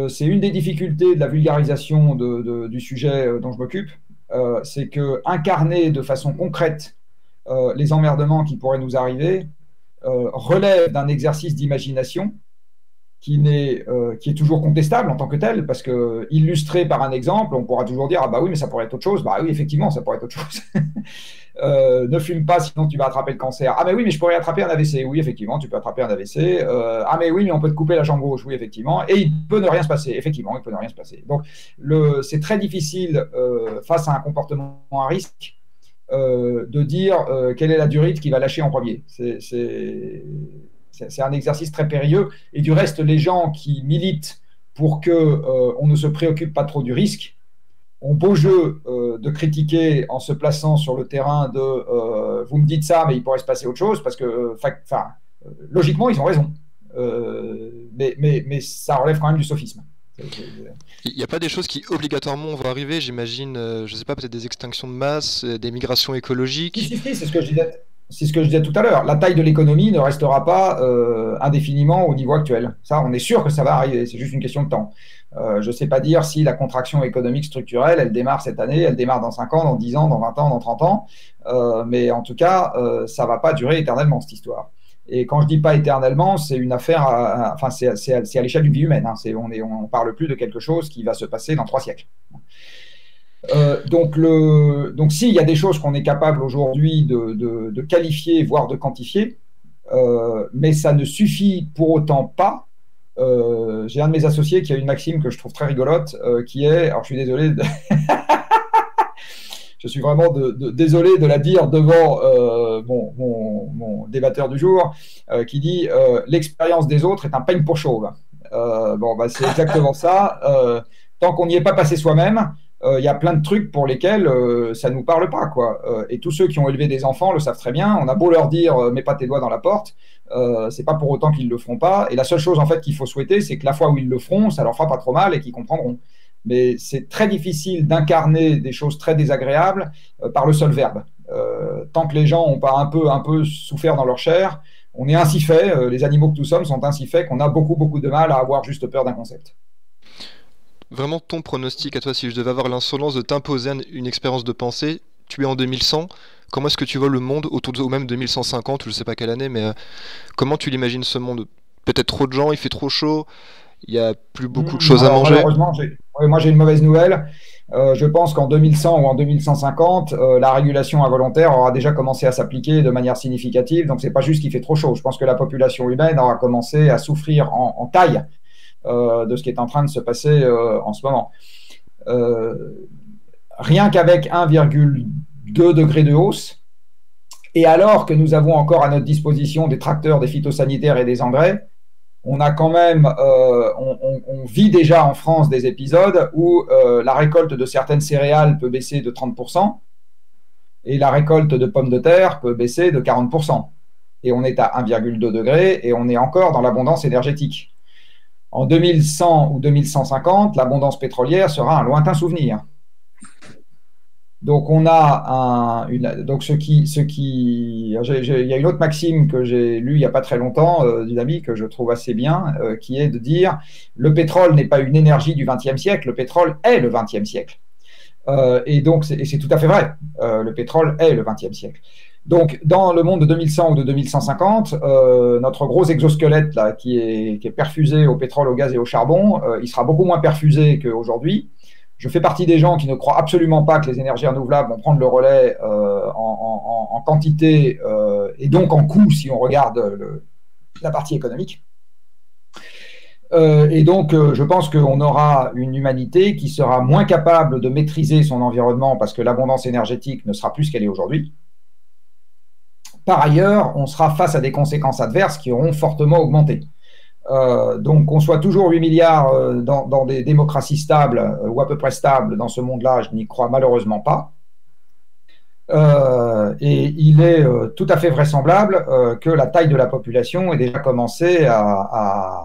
[SPEAKER 2] c'est une des difficultés de la vulgarisation du sujet dont je m'occupe, c'est que incarner de façon concrète les emmerdements qui pourraient nous arriver relève d'un exercice d'imagination qui est toujours contestable en tant que tel, parce que illustré par un exemple, on pourra toujours dire « Ah bah oui, mais ça pourrait être autre chose. » Bah oui, effectivement, ça pourrait être autre chose. Ne fume pas, sinon tu vas attraper le cancer. « Ah mais oui, mais je pourrais attraper un AVC. » Oui, effectivement, tu peux attraper un AVC. « Ah mais oui, mais on peut te couper la jambe gauche. » Oui, effectivement. Et il peut ne rien se passer. Effectivement, il peut ne rien se passer. Donc, c'est très difficile, face à un comportement à risque, de dire quelle est la durite qui va lâcher en premier. C'est un exercice très périlleux. Et du reste, les gens qui militent pour qu'on ne se préoccupe pas trop du risque ont beau jeu de critiquer en se plaçant sur le terrain de vous me dites ça, mais il pourrait se passer autre chose, parce que logiquement, ils ont raison. Mais ça relève quand même du sophisme.
[SPEAKER 1] Il n'y a pas des choses qui obligatoirement vont arriver, j'imagine, je ne sais pas, peut-être des extinctions de masse, des migrations écologiques.
[SPEAKER 2] Si, c'est ce que je disais. C'est ce que je disais tout à l'heure. La taille de l'économie ne restera pas indéfiniment au niveau actuel. Ça, on est sûr que ça va arriver. C'est juste une question de temps. Je ne sais pas dire si la contraction économique structurelle, elle démarre cette année, elle démarre dans 5 ans, dans 10 ans, dans 20 ans, dans 30 ans. Mais en tout cas, ça ne va pas durer éternellement, cette histoire. Et quand je dis pas éternellement, c'est une affaire, c'est à l'échelle d'une vie humaine. Hein. On parle plus de quelque chose qui va se passer dans 3 siècles. Donc, s'il y a des choses qu'on est capable aujourd'hui de qualifier, voire de quantifier, mais ça ne suffit pour autant pas. J'ai un de mes associés qui a une maxime que je trouve très rigolote, qui est, alors je suis désolé, je suis vraiment désolé de la dire devant mon débatteur du jour, qui dit l'expérience des autres est un peigne pour chauve. C'est exactement ça. Tant qu'on n'y est pas passé soi-même, il y a plein de trucs pour lesquels ça ne nous parle pas, quoi. Et tous ceux qui ont élevé des enfants le savent très bien. On a beau leur dire mets pas tes doigts dans la porte, c'est pas pour autant qu'ils le feront pas. Et la seule chose en fait qu'il faut souhaiter, c'est que la fois où ils le feront, ça leur fera pas trop mal et qu'ils comprendront. Mais c'est très difficile d'incarner des choses très désagréables par le seul verbe. Tant que les gens n'ont pas un peu souffert dans leur chair, on est ainsi fait. Les animaux que nous sommes sont ainsi faits qu'on a beaucoup de mal à avoir juste peur d'un concept.
[SPEAKER 1] Vraiment, ton pronostic à toi, si je devais avoir l'insolence de t'imposer une expérience de pensée, tu es en 2100, comment est-ce que tu vois le monde autour de, ou même 2150, je ne sais pas quelle année, mais comment tu l'imagines ce monde? Peut-être trop de gens, il fait trop chaud, il n'y a plus beaucoup de choses à manger.
[SPEAKER 2] Oui, moi j'ai une mauvaise nouvelle. Je pense qu'en 2100 ou en 2150, la régulation involontaire aura déjà commencé à s'appliquer de manière significative. Donc, ce n'est pas juste qu'il fait trop chaud. Je pense que la population humaine aura commencé à souffrir en taille de ce qui est en train de se passer en ce moment. Rien qu'avec 1,2 degré de hausse, et alors que nous avons encore à notre disposition des tracteurs, des phytosanitaires et des engrais, on a quand même, on vit déjà en France des épisodes où la récolte de certaines céréales peut baisser de 30% et la récolte de pommes de terre peut baisser de 40%. Et on est à 1,2 degré et on est encore dans l'abondance énergétique. En 2100 ou 2150, l'abondance pétrolière sera un lointain souvenir. Donc, on a il y a une autre maxime que j'ai lue il n'y a pas très longtemps d'une amie que je trouve assez bien, qui est de dire le pétrole n'est pas une énergie du XXe siècle, le pétrole est le XXe siècle. Et donc, c'est tout à fait vrai, le pétrole est le XXe siècle. Donc, dans le monde de 2100 ou de 2150, notre gros exosquelette là, qui est perfusé au pétrole, au gaz et au charbon, il sera beaucoup moins perfusé qu'aujourd'hui. Je fais partie des gens qui ne croient absolument pas que les énergies renouvelables vont prendre le relais en quantité et donc en coût si on regarde la partie économique. Et donc, je pense qu'on aura une humanité qui sera moins capable de maîtriser son environnement parce que l'abondance énergétique ne sera plus ce qu'elle est aujourd'hui. Par ailleurs, on sera face à des conséquences adverses qui auront fortement augmenté. Donc, qu'on soit toujours 8 milliards dans des démocraties stables ou à peu près stables dans ce monde-là, je n'y crois malheureusement pas. Et il est tout à fait vraisemblable que la taille de la population ait déjà commencé à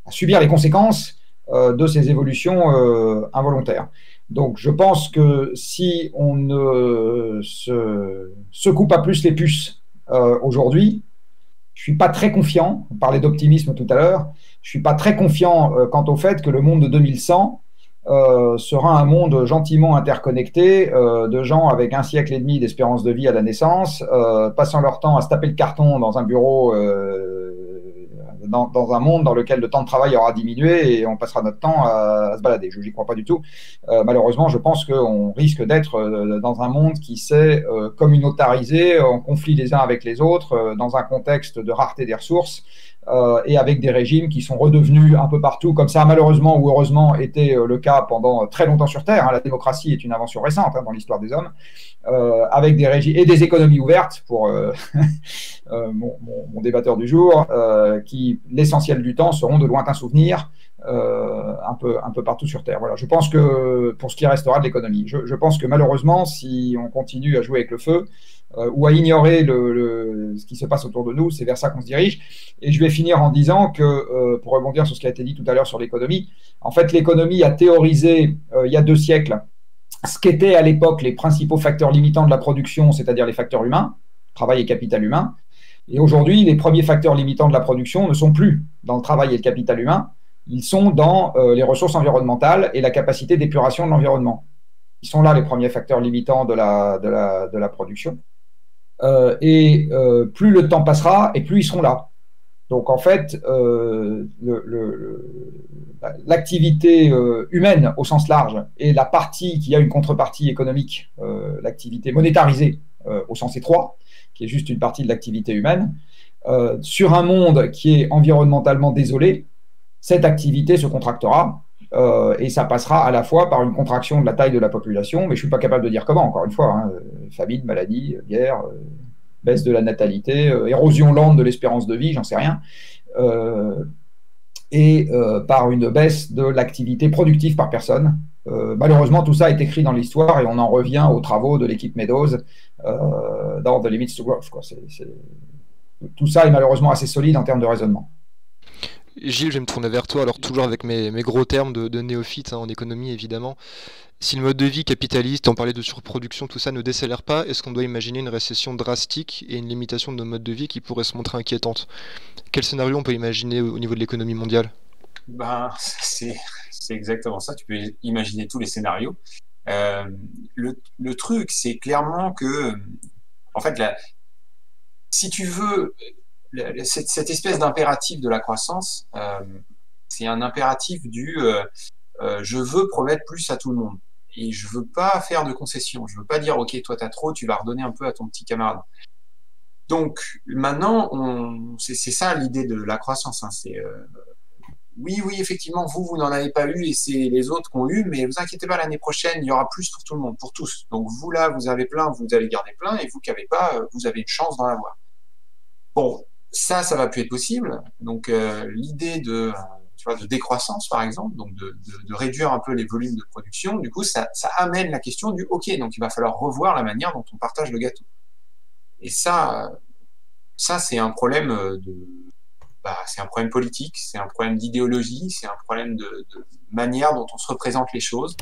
[SPEAKER 2] subir les conséquences de ces évolutions involontaires. Donc, je pense que si on ne se secoue pas plus les puces aujourd'hui, je ne suis pas très confiant, on parlait d'optimisme tout à l'heure, je ne suis pas très confiant quant au fait que le monde de 2100 sera un monde gentiment interconnecté de gens avec 1 siècle et demi d'espérance de vie à la naissance, passant leur temps à se taper le carton dans un bureau, dans un monde dans lequel le temps de travail aura diminué et on passera notre temps à se balader. Je n'y crois pas du tout. Malheureusement, je pense qu'on risque d'être dans un monde qui s'est communautarisé, en conflit les uns avec les autres, dans un contexte de rareté des ressources, et avec des régimes qui sont redevenus un peu partout, comme ça malheureusement ou heureusement était le cas pendant très longtemps sur Terre. La démocratie est une invention récente dans l'histoire des hommes, avec des régimes et des économies ouvertes pour mon débatteur du jour, qui l'essentiel du temps seront de lointains souvenirs un peu partout sur Terre. Voilà. Je pense que pour ce qui restera de l'économie, je pense que malheureusement, si on continue à jouer avec le feu, ou à ignorer ce qui se passe autour de nous, c'est vers ça qu'on se dirige. Et je vais finir en disant que, pour rebondir sur ce qui a été dit tout à l'heure sur l'économie, en fait, l'économie a théorisé, il y a 2 siècles, ce qu'étaient à l'époque les principaux facteurs limitants de la production, c'est-à-dire les facteurs humains, travail et capital humain. Et aujourd'hui, les premiers facteurs limitants de la production ne sont plus dans le travail et le capital humain, ils sont dans les ressources environnementales et la capacité d'épuration de l'environnement. Ils sont là les premiers facteurs limitants de la production. Et plus le temps passera et plus ils seront là. Donc en fait, l'activité humaine au sens large et la partie qui a une contrepartie économique, l'activité monétarisée au sens étroit, qui est juste une partie de l'activité humaine, sur un monde qui est environnementalement désolé, cette activité se contractera. Et ça passera à la fois par une contraction de la taille de la population, mais je ne suis pas capable de dire comment, encore une fois, famine, maladie, guerre, baisse de la natalité, érosion lente de l'espérance de vie, j'en sais rien, et par une baisse de l'activité productive par personne. Malheureusement, tout ça est écrit dans l'histoire et on en revient aux travaux de l'équipe Meadows dans The Limits to Growth. Tout ça est malheureusement assez solide en termes de raisonnement.
[SPEAKER 1] Gilles, je vais me tourner vers toi, alors toujours avec mes gros termes de néophyte en économie évidemment. Si le mode de vie capitaliste, on parlait de surproduction, tout ça ne décélère pas, est-ce qu'on doit imaginer une récession drastique et une limitation de nos modes de vie qui pourrait se montrer inquiétante? Quel scénario on peut imaginer au niveau de l'économie mondiale?
[SPEAKER 3] C'est exactement ça, tu peux imaginer tous les scénarios. Le truc, c'est clairement que, en fait, si tu veux, cette espèce d'impératif de la croissance, C'est un impératif je veux promettre plus à tout le monde. Et je veux pas faire de concessions. Je veux pas dire, OK, toi, t'as trop, tu vas redonner un peu à ton petit camarade. Donc, maintenant, c'est ça l'idée de la croissance. Hein. C'est, oui, effectivement, vous n'en avez pas eu et c'est les autres qui ont eu, mais vous inquiétez pas, l'année prochaine, il y aura plus pour tout le monde, pour tous. Donc, vous, là, vous avez plein, vous allez garder plein, et vous qui n'avez pas, vous avez une chance d'en avoir. Bon, ça va plus être possible. Donc, l'idée tu vois, de décroissance, par exemple, donc de réduire un peu les volumes de production, du coup, ça amène la question du OK, donc il va falloir revoir la manière dont on partage le gâteau. Et ça c'est un problème c'est un problème politique, c'est un problème d'idéologie, c'est un problème de manière dont on se représente les choses.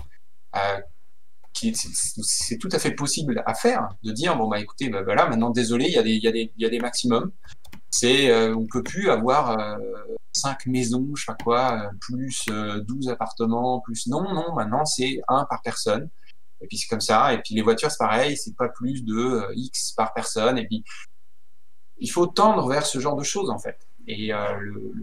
[SPEAKER 3] C'est tout à fait possible à faire, de dire bon bah écoutez, bah voilà, maintenant désolé, il y a des maximums. On peut plus avoir 5 maisons, je sais pas quoi, plus 12 appartements, plus non, maintenant c'est 1 par personne. Et puis c'est comme ça. Et puis les voitures, c'est pareil, c'est pas plus de X par personne. Et puis il faut tendre vers ce genre de choses en fait. Et le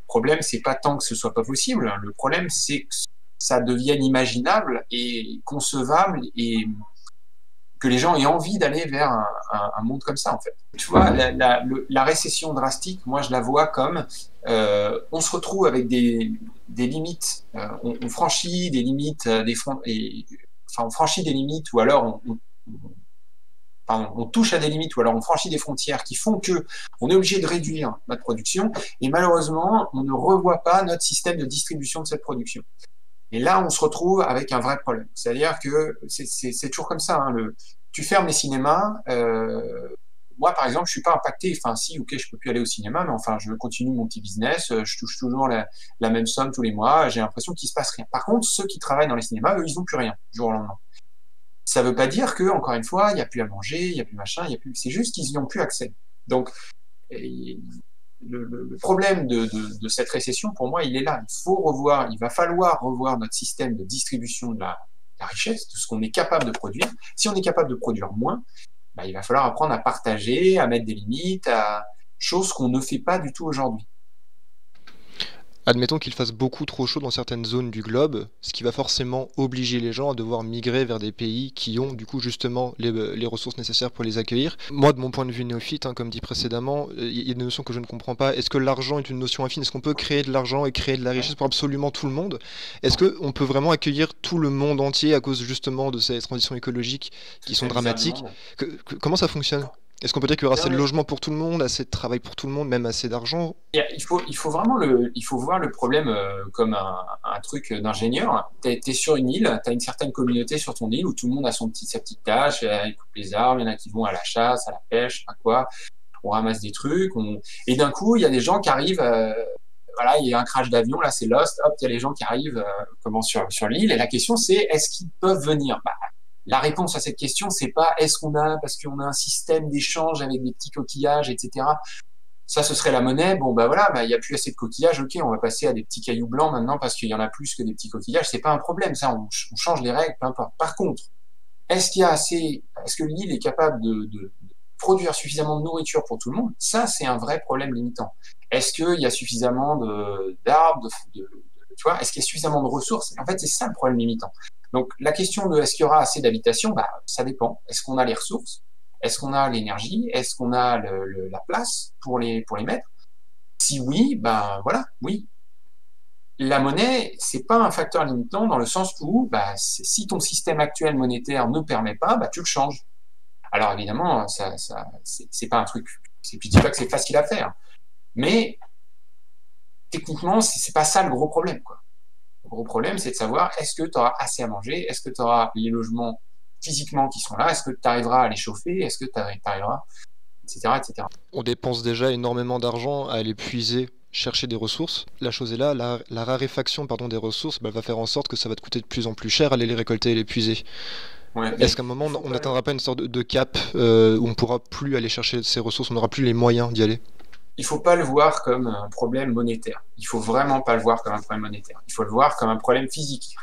[SPEAKER 3] problème, c'est pas tant que ce soit pas possible. Le problème, c'est que ça devienne imaginable et concevable et que les gens aient envie d'aller vers un monde comme ça en fait. Tu vois, la récession drastique, moi je la vois comme on se retrouve avec des limites, on franchit des limites, on franchit des limites ou alors on touche à des limites ou alors on franchit des frontières qui font que on est obligé de réduire notre production et malheureusement on ne revoit pas notre système de distribution de cette production. Et là on se retrouve avec un vrai problème. C'est-à-dire que c'est toujours comme ça. Hein, tu fermes les cinémas. Moi par exemple je suis pas impacté. Enfin si, ok, je peux plus aller au cinéma, mais enfin je continue mon petit business. Je touche toujours la même somme tous les mois. J'ai l'impression qu'il se passe rien. Par contre ceux qui travaillent dans les cinémas, eux ils n'ont plus rien du jour au lendemain. Ça veut pas dire que, encore une fois, il n'y a plus à manger, il n'y a plus machin, c'est juste qu'ils n'y ont plus accès. Donc, le problème de cette récession, pour moi, il est là. Il va falloir revoir notre système de distribution de la richesse, de ce qu'on est capable de produire. Si on est capable de produire moins, bah, il va falloir apprendre à partager, à mettre des limites, choses qu'on ne fait pas du tout aujourd'hui.
[SPEAKER 1] Admettons qu'il fasse beaucoup trop chaud dans certaines zones du globe, ce qui va forcément obliger les gens à devoir migrer vers des pays qui ont du coup justement les ressources nécessaires pour les accueillir. Moi, de mon point de vue néophyte, hein, comme dit précédemment, il y a une notion que je ne comprends pas. Est-ce que l'argent est une notion infime? Est-ce qu'on peut créer de l'argent et créer de la richesse pour absolument tout le monde? Est-ce qu'on peut vraiment accueillir tout le monde entier à cause justement de ces transitions écologiques qui sont dramatiques? Comment ça fonctionne? Est-ce qu'on peut dire qu'il y aura assez de logements pour tout le monde, assez de travail pour tout le monde, même assez d'argent?
[SPEAKER 3] Il faut vraiment voir le problème comme un truc d'ingénieur. T'es sur une île, t'as une certaine communauté sur ton île où tout le monde a sa petite tâche, il coupe les arbres, il y en a qui vont à la chasse, à la pêche, je sais pas quoi, on ramasse des trucs, et d'un coup, il y a des gens qui arrivent, voilà, il y a un crash d'avion, là c'est Lost, hop, il y a les gens qui arrivent sur l'île, et la question c'est, est-ce qu'ils peuvent venir? La réponse à cette question, c'est pas parce qu'on a un système d'échange avec des petits coquillages, etc. Ça, ce serait la monnaie. Bon, bah voilà, il y a plus assez de coquillages. Ok, on va passer à des petits cailloux blancs maintenant parce qu'il y en a plus que des petits coquillages. C'est pas un problème, ça. On change les règles, peu importe. Par contre, est-ce que l'île est capable de produire suffisamment de nourriture pour tout le monde? Ça, c'est un vrai problème limitant. Est-ce qu'il y a suffisamment d'arbres, tu vois, est-ce qu'il y a suffisamment de ressources? En fait, c'est ça le problème limitant. Donc, la question de est-ce qu'il y aura assez d'habitations, ça dépend. Est-ce qu'on a les ressources? Est-ce qu'on a l'énergie? Est-ce qu'on a la place pour les mettre? Si oui, voilà, oui. La monnaie, c'est pas un facteur limitant dans le sens où, si ton système actuel monétaire ne permet pas, tu le changes. Alors évidemment, c'est pas un truc. Je dis pas que c'est facile à faire, mais techniquement, c'est pas ça le gros problème, quoi. Le gros problème, c'est de savoir est-ce que tu auras assez à manger, est-ce que tu auras les logements physiquement qui sont là, est-ce que tu arriveras à les chauffer, est-ce que tu arriveras, etc., etc.
[SPEAKER 1] On dépense déjà énormément d'argent à aller puiser, chercher des ressources. La chose est là, la raréfaction des ressources va faire en sorte que ça va te coûter de plus en plus cher aller les récolter et les puiser. Ouais, est-ce qu'à un moment, on n'atteindra pas une sorte de cap où on ne pourra plus aller chercher ces ressources, on n'aura plus les moyens d'y aller?
[SPEAKER 3] Il ne faut pas le voir comme un problème monétaire. Il ne faut vraiment pas le voir comme un problème monétaire. Il faut le voir comme un problème physique.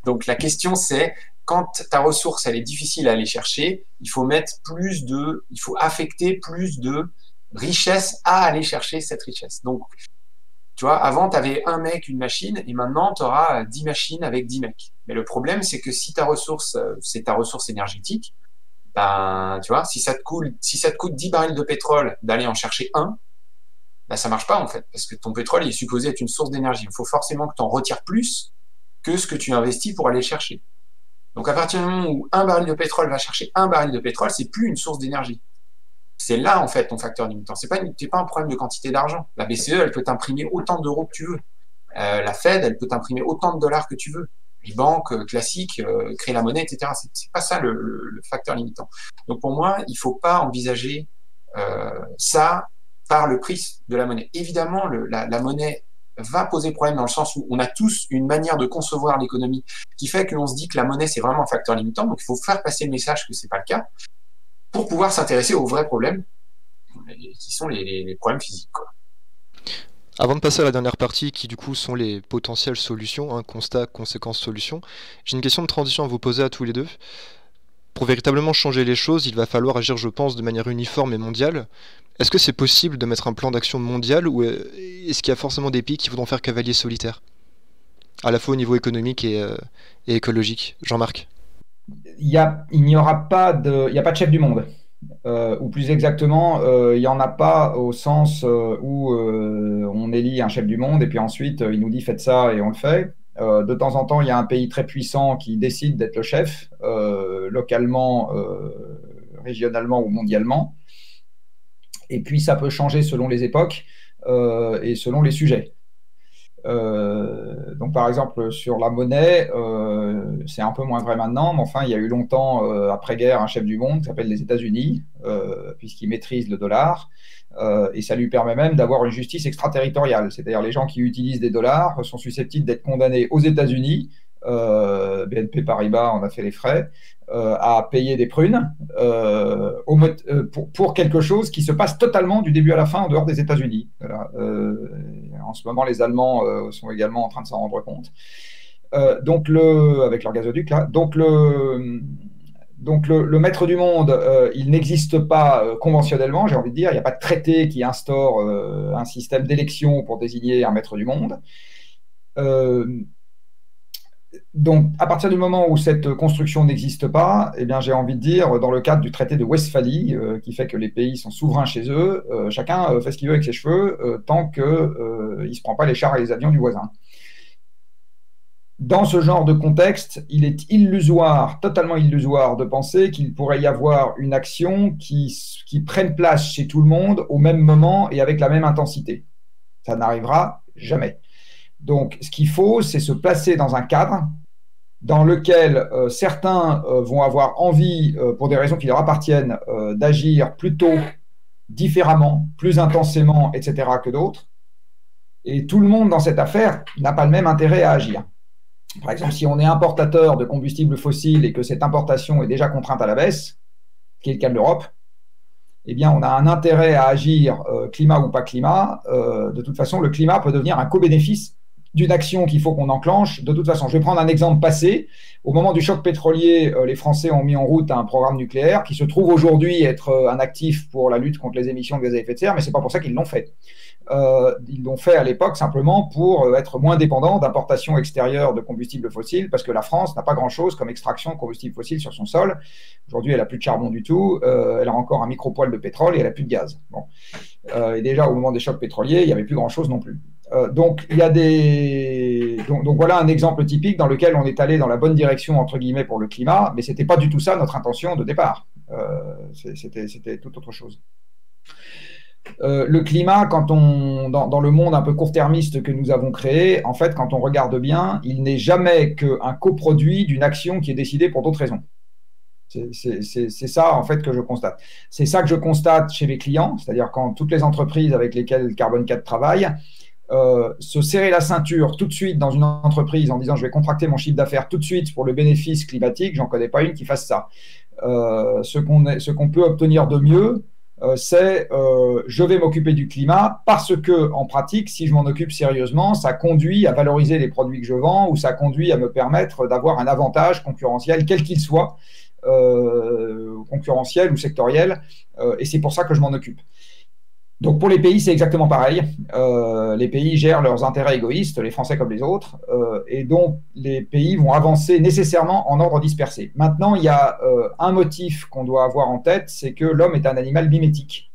[SPEAKER 3] Donc la question c'est, quand ta ressource elle est difficile à aller chercher, il faut affecter plus de richesse à aller chercher cette richesse. Donc Tu vois, avant, tu avais un mec, une machine, et maintenant, tu auras 10 machines avec 10 mecs. Mais le problème, c'est que si ta ressource, c'est ta ressource énergétique, ben, tu vois, si ça te coûte 10 barils de pétrole d'aller en chercher un, ben, ça marche pas, en fait, parce que ton pétrole il est supposé être une source d'énergie. Il faut forcément que tu en retires plus que ce que tu investis pour aller le chercher. Donc, à partir du moment où un baril de pétrole va chercher un baril de pétrole, c'est plus une source d'énergie. C'est là, en fait, ton facteur limitant. C'est pas un problème de quantité d'argent. La BCE, elle peut t'imprimer autant d'euros que tu veux. La Fed, elle peut t'imprimer autant de dollars que tu veux. Les banques classiques créent la monnaie, etc. C'est pas ça le facteur limitant. Donc pour moi, il faut pas envisager ça par le prix de la monnaie. Évidemment, la monnaie va poser problème dans le sens où on a tous une manière de concevoir l'économie qui fait que l'on se dit que la monnaie c'est vraiment un facteur limitant. Donc il faut faire passer le message que c'est pas le cas pour pouvoir s'intéresser aux vrais problèmes qui sont les problèmes physiques, quoi.
[SPEAKER 1] Avant de passer à la dernière partie, qui du coup sont les potentielles solutions, constat, conséquence, solution, j'ai une question de transition à vous poser à tous les deux. Pour véritablement changer les choses, il va falloir agir, je pense, de manière uniforme et mondiale. Est-ce que c'est possible de mettre un plan d'action mondial ou est-ce qu'il y a forcément des pays qui voudront faire cavalier solitaire, à la fois au niveau économique et écologique? Jean-Marc?
[SPEAKER 2] Il n'y aura pas de chef du monde. Ou plus exactement, il n'y en a pas au sens où on élit un chef du monde et puis ensuite il nous dit faites ça et on le fait. De temps en temps, il y a un pays très puissant qui décide d'être le chef, localement, régionalement ou mondialement. Et puis ça peut changer selon les époques et selon les sujets. Donc par exemple sur la monnaie, c'est un peu moins vrai maintenant, mais enfin il y a eu longtemps après-guerre un chef du monde qui s'appelle les États-Unis, puisqu'il maîtrise le dollar, et ça lui permet même d'avoir une justice extraterritoriale, c'est-à-dire les gens qui utilisent des dollars sont susceptibles d'être condamnés aux États-Unis, BNP Paribas en a fait les frais, à payer des prunes pour quelque chose qui se passe totalement du début à la fin en dehors des États-Unis. Voilà. En ce moment, les Allemands sont également en train de s'en rendre compte. Avec leur gazoduc, là. Donc, le maître du monde, il n'existe pas conventionnellement, j'ai envie de dire. Il n'y a pas de traité qui instaure un système d'élection pour désigner un maître du monde. Donc, à partir du moment où cette construction n'existe pas, eh bien, j'ai envie de dire, dans le cadre du traité de Westphalie, qui fait que les pays sont souverains chez eux, chacun fait ce qu'il veut avec ses cheveux, tant qu'il ne se prend pas les chars et les avions du voisin. Dans ce genre de contexte, il est illusoire, totalement illusoire, de penser qu'il pourrait y avoir une action qui prenne place chez tout le monde au même moment et avec la même intensité. Ça n'arrivera jamais. Donc, ce qu'il faut, c'est se placer dans un cadre dans lequel certains vont avoir envie, pour des raisons qui leur appartiennent, d'agir plutôt différemment, plus intensément, etc., que d'autres. Et tout le monde dans cette affaire n'a pas le même intérêt à agir. Par exemple, si on est importateur de combustibles fossiles et que cette importation est déjà contrainte à la baisse, ce qui est le cas de l'Europe, eh bien, on a un intérêt à agir, climat ou pas climat. De toute façon, le climat peut devenir un co-bénéfice d'une action qu'il faut qu'on enclenche. De toute façon, je vais prendre un exemple passé. Au moment du choc pétrolier, les Français ont mis en route un programme nucléaire qui se trouve aujourd'hui être un actif pour la lutte contre les émissions de gaz à effet de serre, mais ce n'est pas pour ça qu'ils l'ont fait. Ils l'ont fait à l'époque simplement pour être moins dépendant d'importations extérieures de combustibles fossiles, parce que la France n'a pas grand-chose comme extraction de combustibles fossiles sur son sol. Aujourd'hui, elle n'a plus de charbon du tout, elle a encore un micro-poêle de pétrole et elle n'a plus de gaz. Bon. Et déjà, au moment des chocs pétroliers, il n'y avait plus grand-chose non plus. Donc, il y a donc voilà un exemple typique dans lequel on est allé dans la bonne direction, entre guillemets, pour le climat, mais ce n'était pas du tout ça notre intention de départ. C'était tout autre chose. Le climat, dans le monde un peu court-termiste que nous avons créé, en fait, quand on regarde bien, il n'est jamais qu'un coproduit d'une action qui est décidée pour d'autres raisons. C'est ça, en fait, que je constate. C'est ça que je constate chez les clients, c'est-à-dire quand toutes les entreprises avec lesquelles Carbone 4 travaille se serrer la ceinture tout de suite dans une entreprise en disant je vais contracter mon chiffre d'affaires tout de suite pour le bénéfice climatique, j'en connais pas une qui fasse ça. Ce qu'on peut obtenir de mieux, c'est je vais m'occuper du climat parce que en pratique, si je m'en occupe sérieusement, ça conduit à valoriser les produits que je vends ou ça conduit à me permettre d'avoir un avantage concurrentiel, quel qu'il soit, concurrentiel ou sectoriel, et c'est pour ça que je m'en occupe. Donc pour les pays, c'est exactement pareil. Les pays gèrent leurs intérêts égoïstes, les Français comme les autres, et donc les pays vont avancer nécessairement en ordre dispersé. Maintenant, il y a un motif qu'on doit avoir en tête, c'est que l'homme est un animal mimétique.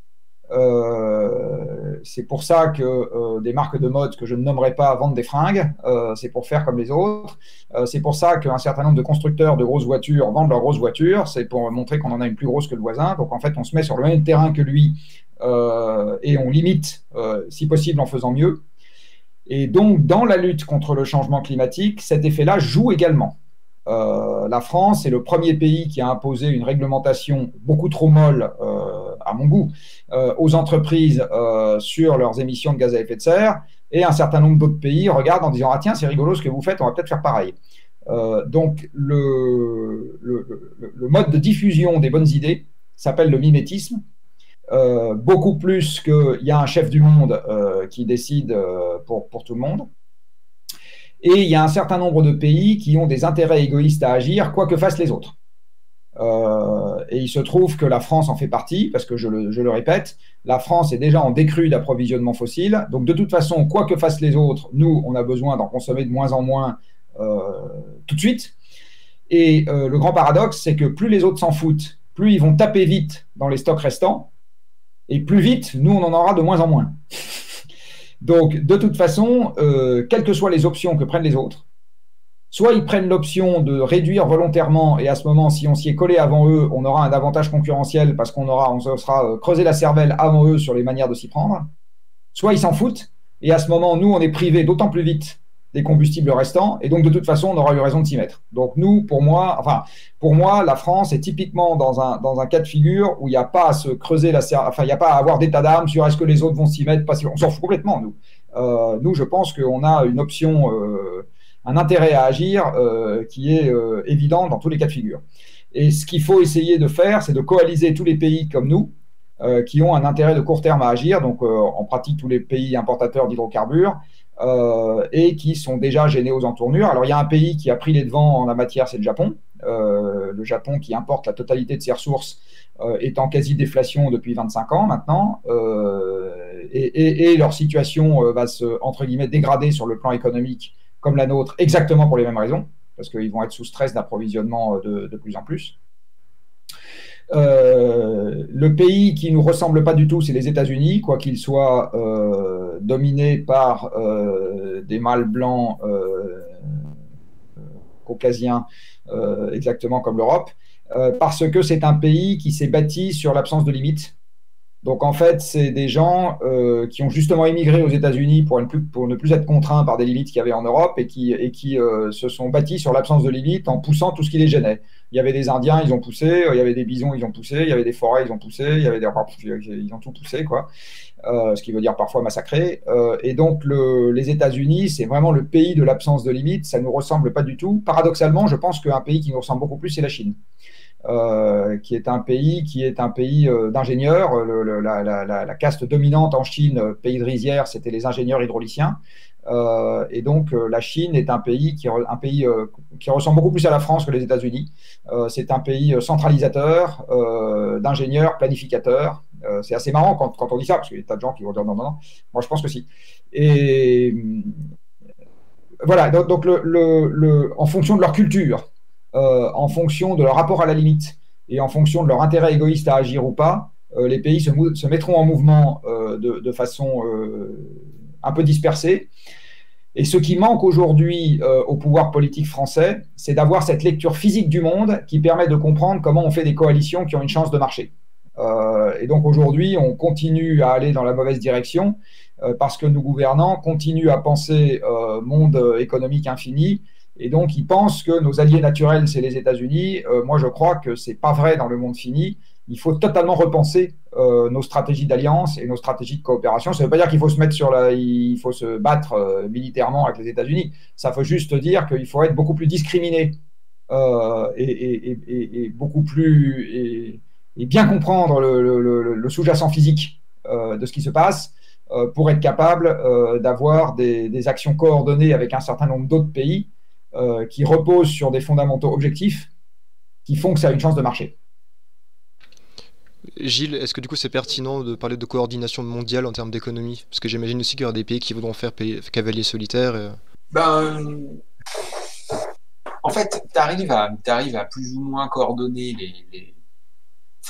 [SPEAKER 2] C'est pour ça que des marques de mode que je ne nommerai pas vendent des fringues, c'est pour faire comme les autres. C'est pour ça qu'un certain nombre de constructeurs de grosses voitures vendent leurs grosses voitures, c'est pour montrer qu'on en a une plus grosse que le voisin. Donc en fait, on se met sur le même terrain que lui et on limite, si possible, en faisant mieux. Et donc, dans la lutte contre le changement climatique, cet effet-là joue également. La France est le premier pays qui a imposé une réglementation beaucoup trop molle, à mon goût, aux entreprises sur leurs émissions de gaz à effet de serre, et un certain nombre d'autres pays regardent en disant « Ah tiens, c'est rigolo ce que vous faites, on va peut-être faire pareil ». Donc, le mode de diffusion des bonnes idées s'appelle le mimétisme, beaucoup plus qu'il y a un chef du monde qui décide pour tout le monde. Et il y a un certain nombre de pays qui ont des intérêts égoïstes à agir, quoi que fassent les autres. Et il se trouve que la France en fait partie, parce que je le répète, la France est déjà en décrue d'approvisionnement fossile. Donc de toute façon, quoi que fassent les autres, nous, on a besoin d'en consommer de moins en moins tout de suite. Et le grand paradoxe, c'est que plus les autres s'en foutent, plus ils vont taper vite dans les stocks restants, et plus vite, nous, on en aura de moins en moins. Donc, de toute façon, quelles que soient les options que prennent les autres, soit ils prennent l'option de réduire volontairement, et à ce moment, si on s'y est collé avant eux, on aura un avantage concurrentiel parce on se sera creusé la cervelle avant eux sur les manières de s'y prendre, soit ils s'en foutent, et à ce moment, nous, on est privés d'autant plus vite des combustibles restants, et donc de toute façon, on aura eu raison de s'y mettre. Donc nous, pour moi, la France est typiquement dans un cas de figure où il n'y a pas à se creuser la cervelle, il n'y a pas à avoir d'état d'âme sur est-ce que les autres vont s'y mettre, parce qu'on s'en fout complètement, nous. Nous, je pense qu'on a une option, un intérêt à agir qui est évident dans tous les cas de figure. Et ce qu'il faut essayer de faire, c'est de coaliser tous les pays comme nous, qui ont un intérêt de court terme à agir, donc en pratique tous les pays importateurs d'hydrocarbures, et qui sont déjà gênés aux entournures. Alors, il y a un pays qui a pris les devants en la matière, c'est le Japon. Le Japon qui importe la totalité de ses ressources est en quasi-déflation depuis 25 ans maintenant, et leur situation va se, entre guillemets, dégrader sur le plan économique comme la nôtre, exactement pour les mêmes raisons, parce qu'ils vont être sous stress d'approvisionnement de plus en plus. Le pays qui ne nous ressemble pas du tout, c'est les États-Unis, quoi qu'il soit dominé par des mâles blancs caucasiens, exactement comme l'Europe, parce que c'est un pays qui s'est bâti sur l'absence de limites. Donc en fait, c'est des gens qui ont justement émigré aux États-Unis pour ne plus être contraints par des limites qu'il y avait en Europe et qui se sont bâtis sur l'absence de limites en poussant tout ce qui les gênait. Il y avait des Indiens, ils ont poussé, il y avait des bisons, ils ont poussé, il y avait des forêts, ils ont poussé, ils ont tout poussé, quoi. Ce qui veut dire parfois massacrer. Et donc les États-Unis, c'est vraiment le pays de l'absence de limites, ça ne nous ressemble pas du tout. Paradoxalement, je pense qu'un pays qui nous ressemble beaucoup plus, c'est la Chine. Qui est un pays d'ingénieurs. La caste dominante en Chine, pays de rizière, c'était les ingénieurs hydrauliciens. Et donc la Chine est un pays qui ressemble beaucoup plus à la France que les États-Unis. C'est un pays centralisateur, d'ingénieurs, planificateurs. C'est assez marrant quand on dit ça, parce qu'il y a des tas de gens qui vont dire non, non, non. Moi, je pense que si. Et voilà, donc en fonction de leur culture, en fonction de leur rapport à la limite et en fonction de leur intérêt égoïste à agir ou pas, les pays se mettront en mouvement de façon un peu dispersée. Et ce qui manque aujourd'hui au pouvoir politique français, c'est d'avoir cette lecture physique du monde qui permet de comprendre comment on fait des coalitions qui ont une chance de marcher. Et donc aujourd'hui, on continue à aller dans la mauvaise direction parce que nos gouvernants continuent à penser monde économique infini. Et donc, ils pensent que nos alliés naturels, c'est les États-Unis. Moi, je crois que ce n'est pas vrai dans le monde fini. Il faut totalement repenser nos stratégies d'alliance et nos stratégies de coopération. Ça ne veut pas dire qu'il faut il faut se battre militairement avec les États-Unis. Ça veut juste dire qu'il faut être beaucoup plus discriminé et beaucoup plus et bien comprendre le sous-jacent physique de ce qui se passe pour être capable d'avoir des actions coordonnées avec un certain nombre d'autres pays qui reposent sur des fondamentaux objectifs qui font que ça a une chance de marcher.
[SPEAKER 1] Gilles, est-ce que du coup c'est pertinent de parler de coordination mondiale en termes d'économie? Parce que j'imagine aussi qu'il y aura des pays qui voudront faire cavalier solitaire.
[SPEAKER 3] Ben, en fait, tu arrives à plus ou moins coordonner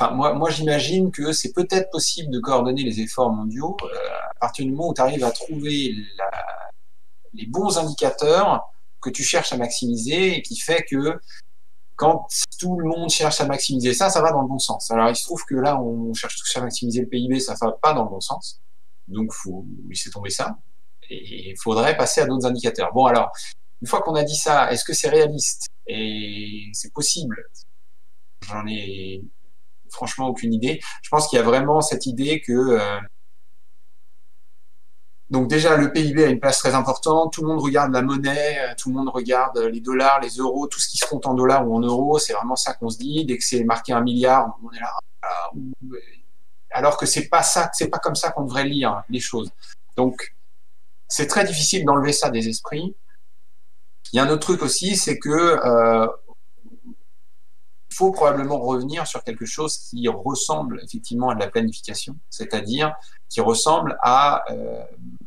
[SPEAKER 3] Enfin, moi j'imagine que c'est peut-être possible de coordonner les efforts mondiaux à partir du moment où tu arrives à trouver les bons indicateurs que tu cherches à maximiser et qui fait que quand tout le monde cherche à maximiser ça, ça va dans le bon sens. Alors il se trouve que là, on cherche tous à maximiser le PIB, ça va pas dans le bon sens. Donc faut laisser tomber ça. Et il faudrait passer à d'autres indicateurs. Bon alors, une fois qu'on a dit ça, est-ce que c'est réaliste et c'est possible? J'en ai franchement aucune idée. Je pense qu'il y a vraiment cette idée que donc déjà le PIB a une place très importante, tout le monde regarde la monnaie, tout le monde regarde les dollars, les euros, tout ce qui se compte en dollars ou en euros, c'est vraiment ça qu'on se dit. Dès que c'est marqué 1 milliard, on est là. Alors que c'est pas ça, c'est pas comme ça qu'on devrait lire les choses. Donc c'est très difficile d'enlever ça des esprits. Il y a un autre truc aussi, c'est que faut probablement revenir sur quelque chose qui ressemble effectivement à de la planification, c'est-à-dire qui ressemble à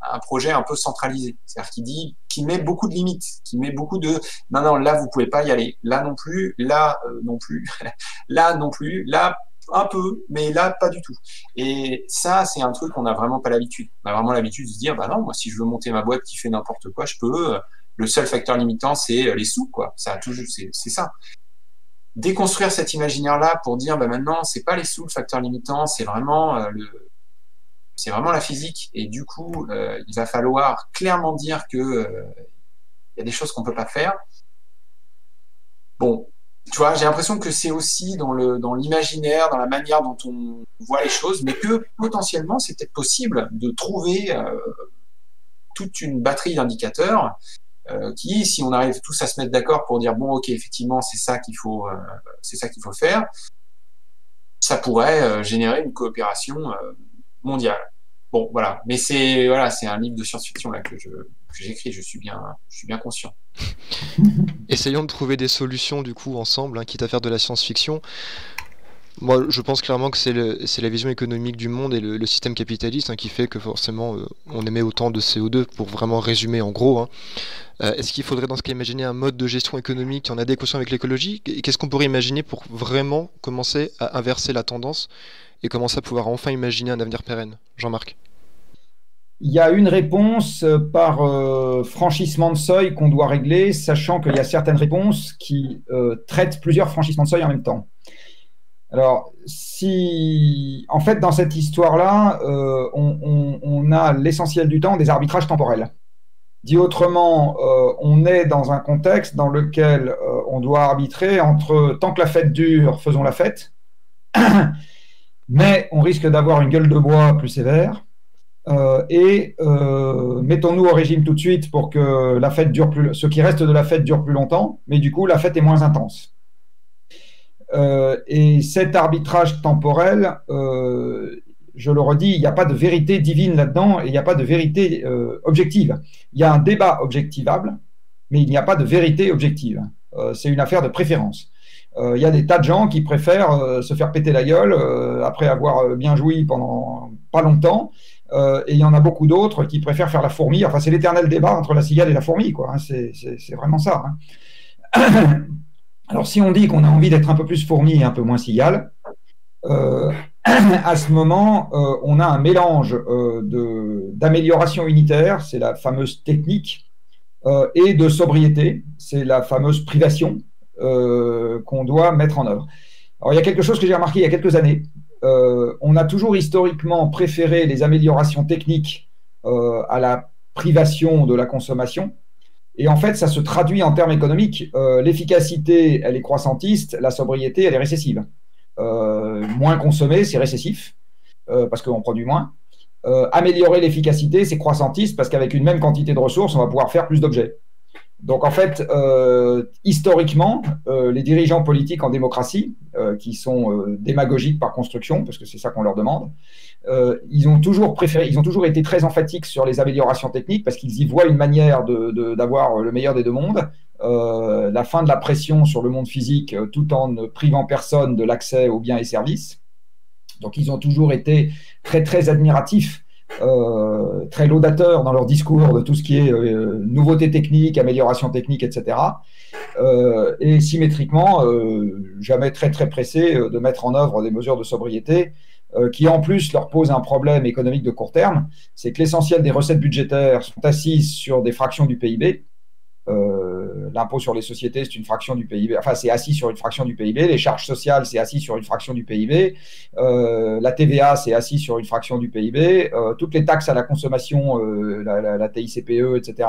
[SPEAKER 3] un projet un peu centralisé, c'est-à-dire qui met beaucoup de limites, qui met beaucoup de non, là vous pouvez pas y aller, là non plus, là non plus, là non plus, là un peu, mais là pas du tout. Et ça, c'est un truc qu'on n'a vraiment pas l'habitude. On a vraiment l'habitude de se dire, bah non, moi si je veux monter ma boîte qui fait n'importe quoi, je peux. Le seul facteur limitant, c'est les sous, quoi. Ça a toujours, c'est ça. Déconstruire cet imaginaire-là pour dire, bah maintenant, c'est pas les sous le facteur limitant, c'est vraiment la physique. Et du coup, il va falloir clairement dire que il y a des choses qu'on peut pas faire. Bon, tu vois, j'ai l'impression que c'est aussi dans l'imaginaire, dans la manière dont on voit les choses, mais que potentiellement, c'est peut-être possible de trouver toute une batterie d'indicateurs qui, si on arrive tous à se mettre d'accord pour dire bon, ok, effectivement, c'est ça qu'il faut faire, ça pourrait générer une coopération mondiale. Bon, voilà. Mais c'est un livre de science-fiction là que j'écris. Je suis bien conscient.
[SPEAKER 1] Essayons de trouver des solutions du coup ensemble, hein, quitte à faire de la science-fiction. Moi, je pense clairement que c'est la vision économique du monde et le système capitaliste, hein, qui fait que forcément on émet autant de CO2, pour vraiment résumer en gros. Hein. Est-ce qu'il faudrait dans ce cas imaginer un mode de gestion économique en adéquation avec l'écologie? Et qu'est-ce qu'on pourrait imaginer pour vraiment commencer à inverser la tendance et commencer à pouvoir enfin imaginer un avenir pérenne? Jean-Marc?
[SPEAKER 2] Il y a une réponse par franchissement de seuil qu'on doit régler, sachant qu'il y a certaines réponses qui traitent plusieurs franchissements de seuil en même temps. Alors, en fait, dans cette histoire-là, on a l'essentiel du temps des arbitrages temporels. Dit autrement, on est dans un contexte dans lequel on doit arbitrer entre tant que la fête dure, faisons la fête, mais on risque d'avoir une gueule de bois plus sévère. Mettons-nous au régime tout de suite pour que la fête dure plus, ce qui reste de la fête dure plus longtemps, mais du coup, la fête est moins intense. Et cet arbitrage temporel, je le redis, il n'y a pas de vérité divine là-dedans et il n'y a pas de vérité objective. Il y a un débat objectivable, mais il n'y a pas de vérité objective. C'est une affaire de préférence. Il y a des tas de gens qui préfèrent se faire péter la gueule après avoir bien joui pendant pas longtemps, et il y en a beaucoup d'autres qui préfèrent faire la fourmi. Enfin, c'est l'éternel débat entre la cigale et la fourmi, quoi. Hein, c'est vraiment ça. Hein. Alors, si on dit qu'on a envie d'être un peu plus fourmi et un peu moins cigale, à ce moment, on a un mélange d'amélioration unitaire, c'est la fameuse technique, et de sobriété, c'est la fameuse privation qu'on doit mettre en œuvre. Alors, il y a quelque chose que j'ai remarqué il y a quelques années. On a toujours historiquement préféré les améliorations techniques à la privation de la consommation. Et en fait, ça se traduit en termes économiques. L'efficacité, elle est croissantiste, la sobriété, elle est récessive. Moins consommer, c'est récessif, parce qu'on produit moins. Améliorer l'efficacité, c'est croissantiste, parce qu'avec une même quantité de ressources, on va pouvoir faire plus d'objets. Donc en fait, historiquement, les dirigeants politiques en démocratie, qui sont démagogiques par construction, parce que c'est ça qu'on leur demande, ils ont toujours été très emphatiques sur les améliorations techniques, parce qu'ils y voient une manière d'avoir le meilleur des deux mondes, la fin de la pression sur le monde physique, tout en ne privant personne de l'accès aux biens et services. Donc, ils ont toujours été très, très admiratifs, très laudateurs dans leur discours de tout ce qui est nouveauté technique, amélioration technique, etc. Et symétriquement, jamais très, très pressés de mettre en œuvre des mesures de sobriété qui, en plus, leur posent un problème économique de court terme. C'est que l'essentiel des recettes budgétaires sont assises sur des fractions du PIB. L'impôt sur les sociétés, c'est une fraction du PIB. Enfin, c'est assis sur une fraction du PIB. Les charges sociales, c'est assis sur une fraction du PIB. La TVA, c'est assis sur une fraction du PIB. Toutes les taxes à la consommation, la TICPE, etc.,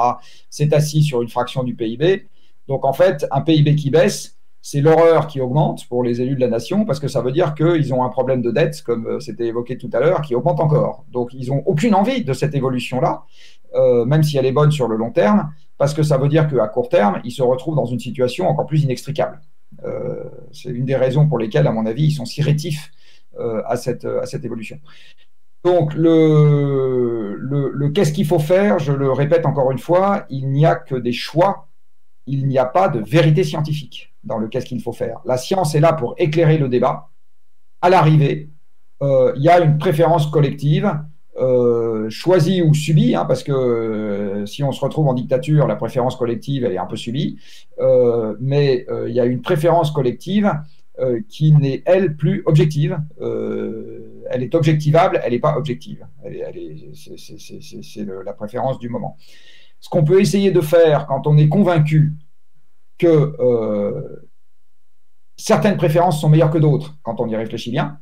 [SPEAKER 2] c'est assis sur une fraction du PIB. Donc, en fait, un PIB qui baisse, c'est l'horreur qui augmente pour les élus de la nation, parce que ça veut dire qu'ils ont un problème de dette, comme c'était évoqué tout à l'heure, qui augmente encore. Donc, ils n'ont aucune envie de cette évolution-là, même si elle est bonne sur le long terme, parce que ça veut dire qu'à court terme, ils se retrouvent dans une situation encore plus inextricable. C'est une des raisons pour lesquelles, à mon avis, ils sont si rétifs à cette évolution. Donc, qu'est-ce qu'il faut faire? Je le répète encore une fois, il n'y a que des choix, il n'y a pas de vérité scientifique dans le qu'est-ce qu'il faut faire. La science est là pour éclairer le débat. À l'arrivée, il y a une préférence collective, choisie ou subie, hein, parce que si on se retrouve en dictature, la préférence collective, elle est un peu subie, mais il y a une préférence collective qui n'est, elle, plus objective. Elle est objectivable, elle n'est pas objective. C'est la préférence du moment. Ce qu'on peut essayer de faire quand on est convaincu que certaines préférences sont meilleures que d'autres, quand on y réfléchit bien,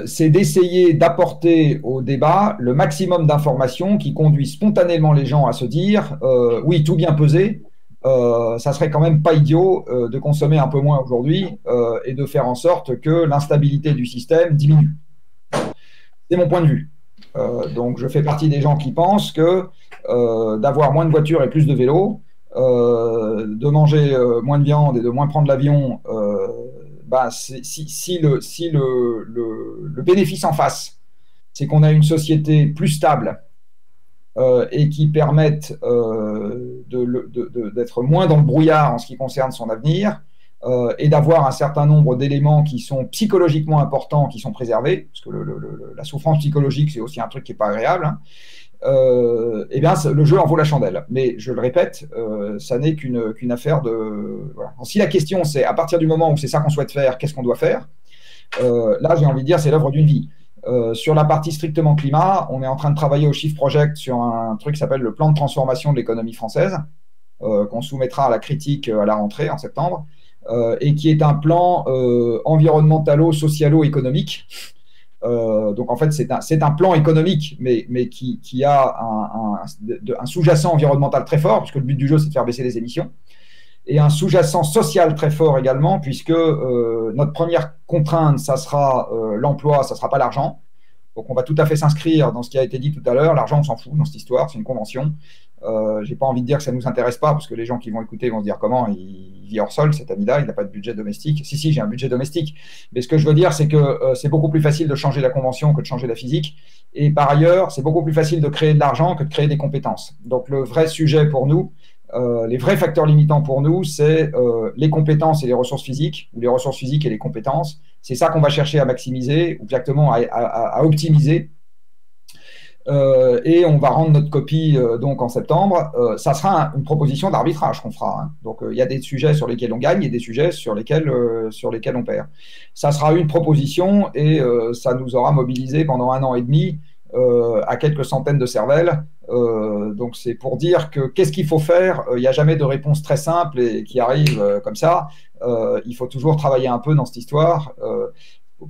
[SPEAKER 2] c'est d'essayer d'apporter au débat le maximum d'informations qui conduisent spontanément les gens à se dire oui, tout bien pesé, ça serait quand même pas idiot de consommer un peu moins aujourd'hui et de faire en sorte que l'instabilité du système diminue. C'est mon point de vue. Donc, je fais partie des gens qui pensent que d'avoir moins de voitures et plus de vélos, de manger moins de viande et de moins prendre l'avion, si le bénéfice en face, c'est qu'on a une société plus stable et qui permette d'être moins dans le brouillard en ce qui concerne son avenir, et d'avoir un certain nombre d'éléments qui sont psychologiquement importants, qui sont préservés, parce que la souffrance psychologique, c'est aussi un truc qui n'est pas agréable, hein, eh bien, le jeu en vaut la chandelle. Mais je le répète, ça n'est qu'une affaire de... Voilà. Si la question, c'est à partir du moment où c'est ça qu'on souhaite faire, qu'est-ce qu'on doit faire, là, j'ai envie de dire, c'est l'œuvre d'une vie. Sur la partie strictement climat, on est en train de travailler au Shift Project sur un truc qui s'appelle le plan de transformation de l'économie française, qu'on soumettra à la critique à la rentrée en septembre, et qui est un plan environnementalo-socialo-économique. Donc en fait, c'est un plan économique, mais qui a un sous-jacent environnemental très fort, puisque le but du jeu, c'est de faire baisser les émissions, et un sous-jacent social très fort également, puisque notre première contrainte, ça sera l'emploi, ça ne sera pas l'argent. Donc on va tout à fait s'inscrire dans ce qui a été dit tout à l'heure. L'argent, on s'en fout dans cette histoire, c'est une convention. J'ai pas envie de dire que ça ne nous intéresse pas, parce que les gens qui vont écouter vont se dire comment il vit hors sol, cet ami-là, il n'a pas de budget domestique. Si, j'ai un budget domestique. Mais ce que je veux dire, c'est que c'est beaucoup plus facile de changer la convention que de changer la physique. Et par ailleurs, c'est beaucoup plus facile de créer de l'argent que de créer des compétences. Donc le vrai sujet pour nous, les vrais facteurs limitants pour nous, c'est les compétences et les ressources physiques, ou les ressources physiques et les compétences. C'est ça qu'on va chercher à maximiser, ou exactement à optimiser. Et on va rendre notre copie donc en septembre. Ça sera une proposition d'arbitrage qu'on fera. Hein. Donc il y a des sujets sur lesquels on gagne et des sujets sur lesquels on perd. Ça sera une proposition et ça nous aura mobilisé pendant 1 an et demi à quelques centaines de cervelles. Donc c'est pour dire que qu'est-ce qu'il faut faire? Il n'y a jamais de réponse très simple et qui arrive comme ça. Il faut toujours travailler un peu dans cette histoire.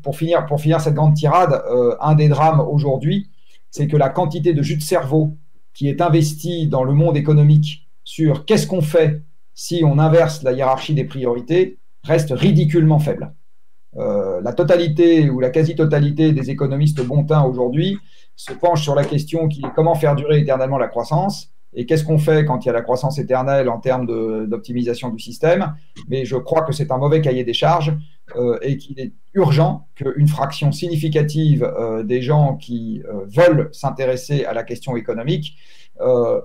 [SPEAKER 2] Pour finir cette grande tirade, un des drames aujourd'hui, c'est que la quantité de jus de cerveau qui est investie dans le monde économique sur qu'est-ce qu'on fait si on inverse la hiérarchie des priorités reste ridiculement faible. La totalité ou la quasi-totalité des économistes bon teint aujourd'hui se penchent sur la question qui est comment faire durer éternellement la croissance et qu'est-ce qu'on fait quand il y a la croissance éternelle en termes d'optimisation du système. Mais je crois que c'est un mauvais cahier des charges et qu'il est urgent qu'une fraction significative des gens qui veulent s'intéresser à la question économique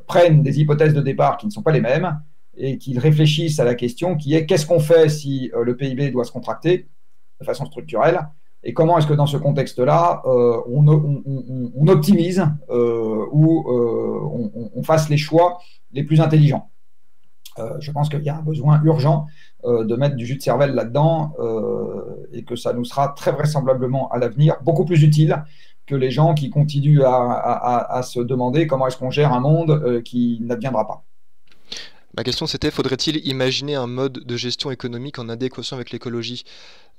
[SPEAKER 2] prennent des hypothèses de départ qui ne sont pas les mêmes et qu'ils réfléchissent à la question qui est qu'est-ce qu'on fait si le PIB doit se contracter de façon structurelle Et comment est-ce que dans ce contexte-là, on optimise ou on fasse les choix les plus intelligents. Je pense qu'il y a un besoin urgent de mettre du jus de cervelle là-dedans et que ça nous sera très vraisemblablement à l'avenir beaucoup plus utile que les gens qui continuent à se demander comment est-ce qu'on gère un monde qui n'adviendra pas.
[SPEAKER 1] Ma question c'était, faudrait-il imaginer un mode de gestion économique en adéquation avec l'écologie?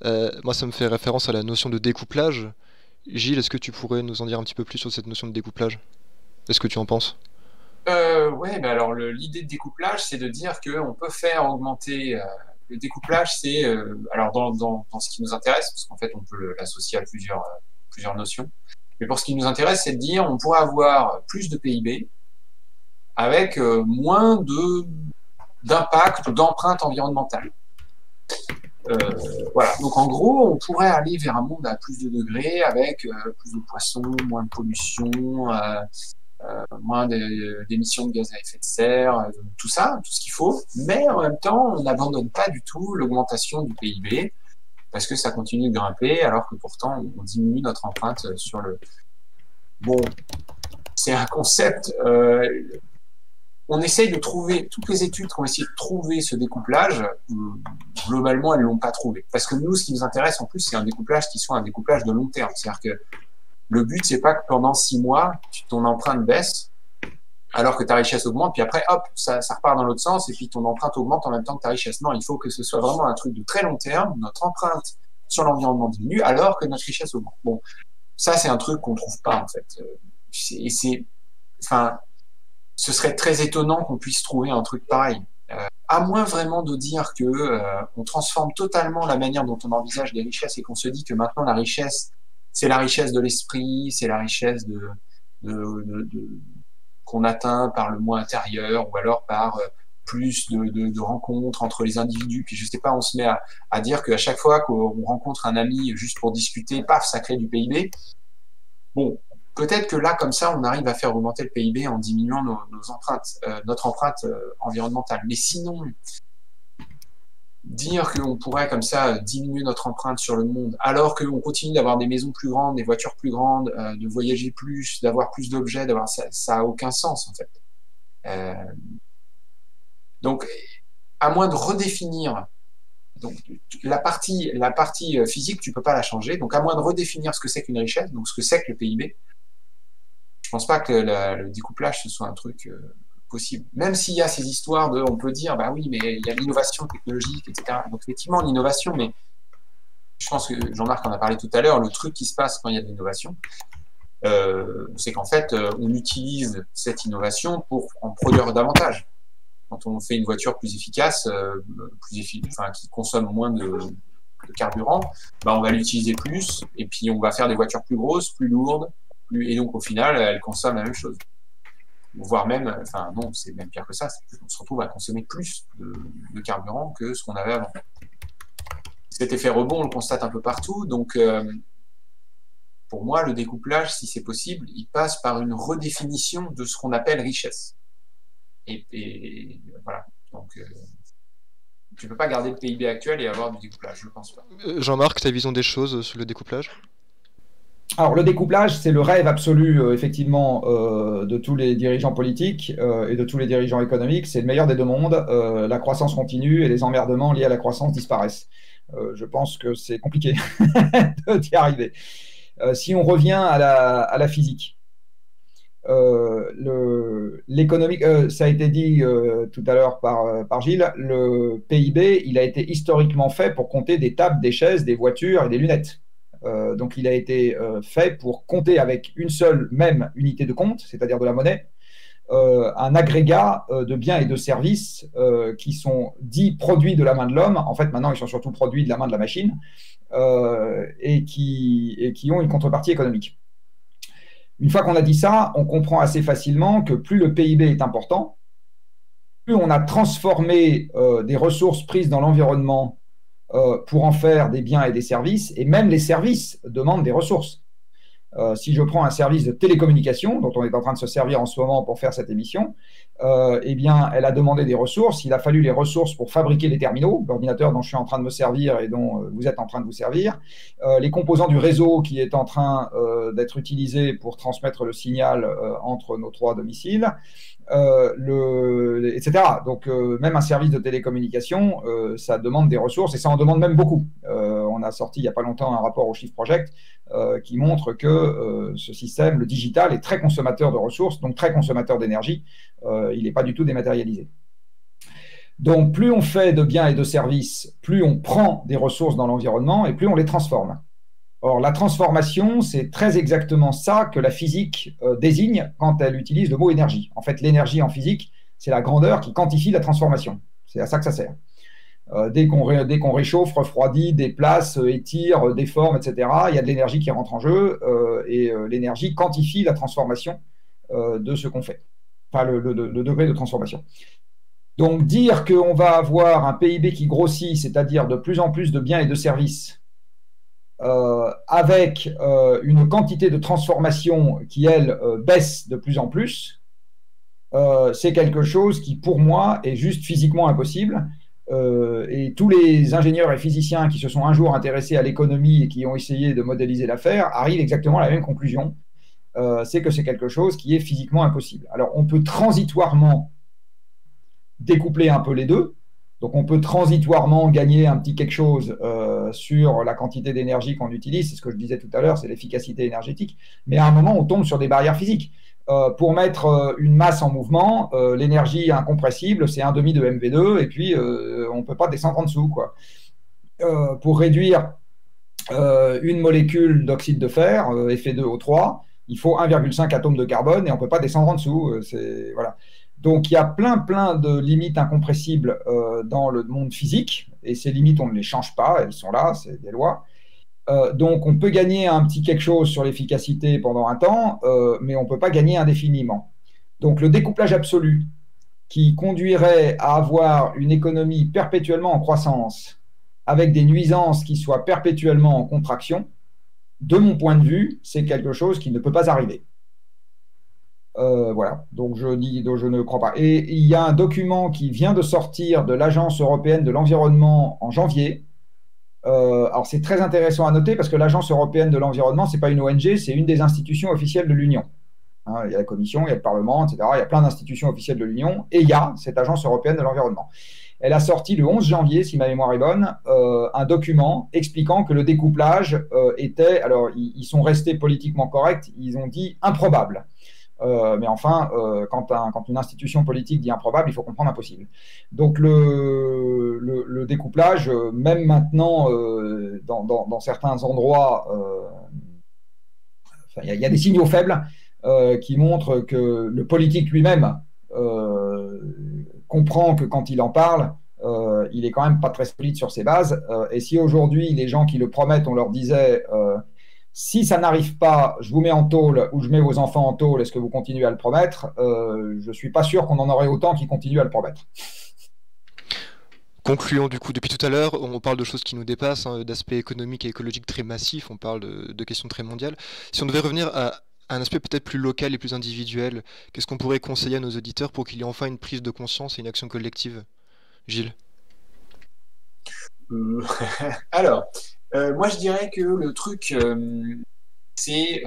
[SPEAKER 1] Moi ça me fait référence à la notion de découplage. Gilles, est-ce que tu pourrais nous en dire un petit peu plus sur cette notion de découplage? Est-ce que tu en penses?
[SPEAKER 3] Ouais, mais alors l'idée de découplage, c'est de dire qu'on peut faire augmenter. Le découplage, c'est alors dans ce qui nous intéresse, parce qu'en fait on peut l'associer à plusieurs notions. Mais pour ce qui nous intéresse, c'est de dire on pourrait avoir plus de PIB avec moins d'impact, d'empreinte environnementale. Voilà. Donc en gros, on pourrait aller vers un monde à plus de degrés, avec plus de poissons, moins de pollution, moins d'émissions de gaz à effet de serre, tout ça, tout ce qu'il faut. Mais en même temps, on n'abandonne pas du tout l'augmentation du PIB, parce que ça continue de grimper, alors que pourtant, on diminue notre empreinte sur le... Bon, c'est un concept... on essaye de trouver, toutes les études qui ont essayé de trouver ce découplage, globalement, elles ne l'ont pas trouvé. Parce que nous, ce qui nous intéresse en plus, c'est un découplage qui soit un découplage de long terme. C'est-à-dire que le but, c'est pas que pendant 6 mois, ton empreinte baisse, alors que ta richesse augmente, puis après, hop, ça repart dans l'autre sens, et puis ton empreinte augmente en même temps que ta richesse. Non, il faut que ce soit vraiment un truc de très long terme, notre empreinte sur l'environnement diminue, alors que notre richesse augmente. Bon, ça, c'est un truc qu'on trouve pas, en fait. Enfin, ce serait très étonnant qu'on puisse trouver un truc pareil. À moins vraiment de dire que on transforme totalement la manière dont on envisage les richesses et qu'on se dit que maintenant la richesse, c'est la richesse de l'esprit, c'est la richesse qu'on atteint par le moi intérieur ou alors par plus de rencontres entre les individus. Puis je sais pas, on se met à dire qu'à chaque fois qu'on rencontre un ami juste pour discuter, paf, ça crée du PIB. Bon, peut-être que là, comme ça, on arrive à faire augmenter le PIB en diminuant nos empreintes, notre empreinte environnementale. Mais sinon, dire qu'on pourrait comme ça diminuer notre empreinte sur le monde, alors qu'on continue d'avoir des maisons plus grandes, des voitures plus grandes, de voyager plus, d'avoir plus d'objets, ça a aucun sens en fait. Donc, à moins de redéfinir, donc la partie physique, tu peux pas la changer. Donc, à moins de redéfinir ce que c'est qu'une richesse, donc ce que c'est que le PIB, je pense pas que le découplage ce soit un truc possible. Même s'il y a ces histoires de, on peut dire, bah oui, mais il y a l'innovation technologique, etc. Donc effectivement, l'innovation, mais je pense que Jean-Marc en a parlé tout à l'heure, le truc qui se passe quand il y a de l'innovation, c'est qu'en fait, on utilise cette innovation pour en produire davantage. Quand on fait une voiture plus efficace, enfin, qui consomme moins de carburant, bah, on va l'utiliser plus, et puis on va faire des voitures plus grosses, plus lourdes, et donc au final, elles consomment la même chose. Voire même, enfin non, c'est même pire que ça, on se retrouve à consommer plus de carburant que ce qu'on avait avant. Cet effet rebond, on le constate un peu partout, donc pour moi, le découplage, si c'est possible, il passe par une redéfinition de ce qu'on appelle richesse. Et voilà, donc tu ne peux pas garder le PIB actuel et avoir du découplage, je ne pense pas.
[SPEAKER 1] Jean-Marc, ta vision des choses sur le découplage?
[SPEAKER 2] Alors, le découplage, c'est le rêve absolu, effectivement, de tous les dirigeants politiques et de tous les dirigeants économiques. C'est le meilleur des deux mondes. La croissance continue et les emmerdements liés à la croissance disparaissent. Je pense que c'est compliqué d'y arriver. Si on revient à la physique, l'économie, ça a été dit tout à l'heure par Gilles, le PIB, il a été historiquement fait pour compter des tables, des chaises, des voitures et des lunettes. Donc, il a été fait pour compter avec une seule même unité de compte, c'est-à-dire de la monnaie, un agrégat de biens et de services qui sont dits produits de la main de l'homme. En fait, maintenant, ils sont surtout produits de la main de la machine et qui ont une contrepartie économique. Une fois qu'on a dit ça, on comprend assez facilement que plus le PIB est important, plus on a transformé des ressources prises dans l'environnement pour en faire des biens et des services, et même les services demandent des ressources. Si je prends un service de télécommunication, dont on est en train de se servir en ce moment pour faire cette émission, eh bien, elle a demandé des ressources. Il a fallu les ressources pour fabriquer les terminaux, l'ordinateur dont je suis en train de me servir et dont vous êtes en train de vous servir, les composants du réseau qui est en train d'être utilisé pour transmettre le signal entre nos 3 domiciles, etc. Donc, même un service de télécommunication, ça demande des ressources et ça en demande même beaucoup. On a sorti il n'y a pas longtemps un rapport au Chiffre Project qui montre que ce système, le digital, est très consommateur de ressources, donc très consommateur d'énergie. Il n'est pas du tout dématérialisé. Donc, plus on fait de biens et de services, plus on prend des ressources dans l'environnement et plus on les transforme. Or, la transformation, c'est très exactement ça que la physique désigne quand elle utilise le mot énergie. En fait, l'énergie en physique, c'est la grandeur qui quantifie la transformation. C'est à ça que ça sert. Dès qu'on réchauffe, refroidit, déplace, étire, déforme, etc., il y a de l'énergie qui rentre en jeu et l'énergie quantifie la transformation de ce qu'on fait, enfin le degré de transformation. Donc dire qu'on va avoir un PIB qui grossit, c'est-à-dire de plus en plus de biens et de services, avec une quantité de transformation qui, elle, baisse de plus en plus, c'est quelque chose qui, pour moi, est juste physiquement impossible. Et tous les ingénieurs et physiciens qui se sont un jour intéressés à l'économie et qui ont essayé de modéliser l'affaire arrivent exactement à la même conclusion, c'est que c'est quelque chose qui est physiquement impossible. Alors, on peut transitoirement découpler un peu les deux. Donc, on peut transitoirement gagner un petit quelque chose sur la quantité d'énergie qu'on utilise. C'est ce que je disais tout à l'heure, c'est l'efficacité énergétique. Mais à un moment, on tombe sur des barrières physiques. Pour mettre une masse en mouvement, l'énergie incompressible, c'est 1,5 de MV2, et puis on ne peut pas descendre en dessous, quoi. Pour réduire une molécule d'oxyde de fer, Fe2O3, il faut 1,5 atome de carbone, et on ne peut pas descendre en dessous. Voilà. Donc, il y a plein de limites incompressibles dans le monde physique, et ces limites, on ne les change pas, elles sont là, c'est des lois. Donc, on peut gagner un petit quelque chose sur l'efficacité pendant un temps, mais on ne peut pas gagner indéfiniment. Donc, le découplage absolu qui conduirait à avoir une économie perpétuellement en croissance, avec des nuisances qui soient perpétuellement en contraction, de mon point de vue, c'est quelque chose qui ne peut pas arriver. Voilà, donc je ne crois pas. Et il y a un document qui vient de sortir de l'Agence européenne de l'environnement en janvier. Alors, c'est très intéressant à noter parce que l'Agence européenne de l'environnement, ce n'est pas une ONG, c'est une des institutions officielles de l'Union. Hein, il y a la Commission, il y a le Parlement, etc. Il y a plein d'institutions officielles de l'Union et il y a cette Agence européenne de l'environnement. Elle a sorti le 11 janvier, si ma mémoire est bonne, un document expliquant que le découplage était, alors ils sont restés politiquement corrects, ils ont dit improbable. Mais enfin, quand une institution politique dit improbable, il faut comprendre impossible. Donc le découplage, même maintenant, dans certains endroits, il y a des signaux faibles qui montrent que le politique lui-même comprend que quand il en parle, il est quand même pas très solide sur ses bases. Et si aujourd'hui, les gens qui le promettent, on leur disait si ça n'arrive pas, je vous mets en tôle ou je mets vos enfants en tôle, est-ce que vous continuez à le promettre? Je ne suis pas sûr qu'on en aurait autant qui continuent à le promettre.
[SPEAKER 1] Concluons du coup, depuis tout à l'heure, on parle de choses qui nous dépassent, hein, d'aspects économiques et écologiques très massifs, on parle de questions très mondiales. Si on devait revenir à un aspect peut-être plus local et plus individuel, qu'est-ce qu'on pourrait conseiller à nos auditeurs pour qu'il y ait enfin une prise de conscience et une action collective? Gilles?
[SPEAKER 3] Alors, moi je dirais que le truc, c'est,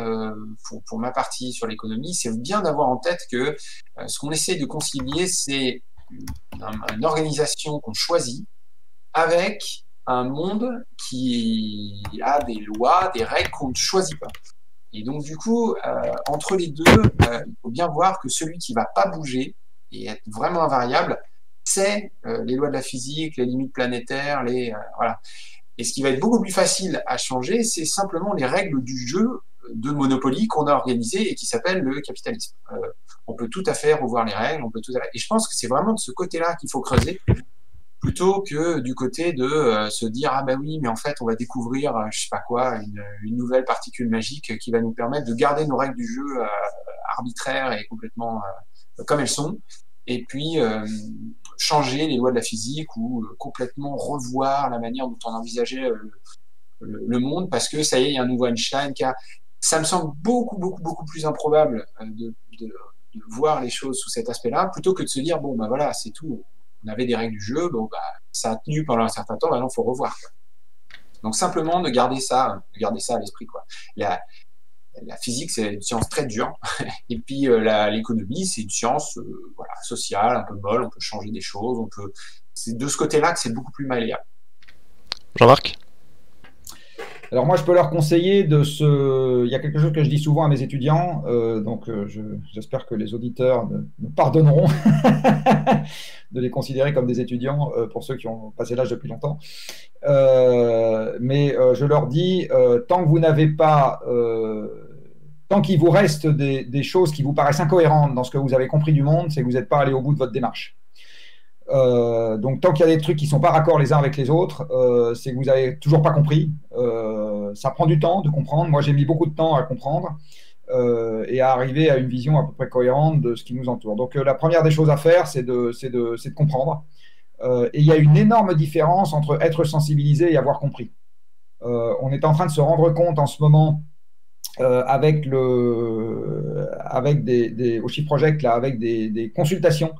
[SPEAKER 3] pour ma partie sur l'économie, c'est bien d'avoir en tête que ce qu'on essaie de concilier, c'est une organisation qu'on choisit avec un monde qui a des lois, des règles qu'on ne choisit pas. Et donc du coup, entre les deux, il faut bien voir que celui qui ne va pas bouger et être vraiment invariable, c'est les lois de la physique, les limites planétaires, voilà. Et ce qui va être beaucoup plus facile à changer, c'est simplement les règles du jeu de Monopoly qu'on a organisé et qui s'appelle le capitalisme. On peut tout à fait revoir les règles, et je pense que c'est vraiment de ce côté-là qu'il faut creuser, plutôt que du côté de se dire ah ben oui, mais en fait on va découvrir je sais pas quoi, une nouvelle particule magique qui va nous permettre de garder nos règles du jeu arbitraires et complètement comme elles sont, et puis changer les lois de la physique ou complètement revoir la manière dont on envisageait le monde, parce que ça y est, il y a un nouveau Einstein qui a... ça me semble beaucoup plus improbable de voir les choses sous cet aspect-là, plutôt que de se dire, bon, bah voilà, c'est tout. On avait des règles du jeu, bon, bah, ça a tenu pendant un certain temps, maintenant, il faut revoir. Quoi. Donc, simplement, de garder ça à l'esprit, quoi. La physique, c'est une science très dure. Et puis, l'économie, c'est une science voilà, sociale, un peu molle, on peut changer des choses, c'est de ce côté-là que c'est beaucoup plus malléable.
[SPEAKER 1] Jean-Marc ?
[SPEAKER 2] Alors moi, je peux leur conseiller il y a quelque chose que je dis souvent à mes étudiants, j'espère que les auditeurs me pardonneront de les considérer comme des étudiants pour ceux qui ont passé l'âge depuis longtemps. Mais je leur dis, tant que vous n'avez pas, tant qu'il vous reste des choses qui vous paraissent incohérentes dans ce que vous avez compris du monde, c'est que vous n'êtes pas allé au bout de votre démarche. Donc tant qu'il y a des trucs qui ne sont pas raccords les uns avec les autres, c'est que vous n'avez toujours pas compris. Ça prend du temps de comprendre. Moi, j'ai mis beaucoup de temps à comprendre et à arriver à une vision à peu près cohérente de ce qui nous entoure. Donc la première des choses à faire, c'est de comprendre. Et il y a une énorme différence entre être sensibilisé et avoir compris. On est en train de se rendre compte en ce moment avec Shift Project, là, avec des consultations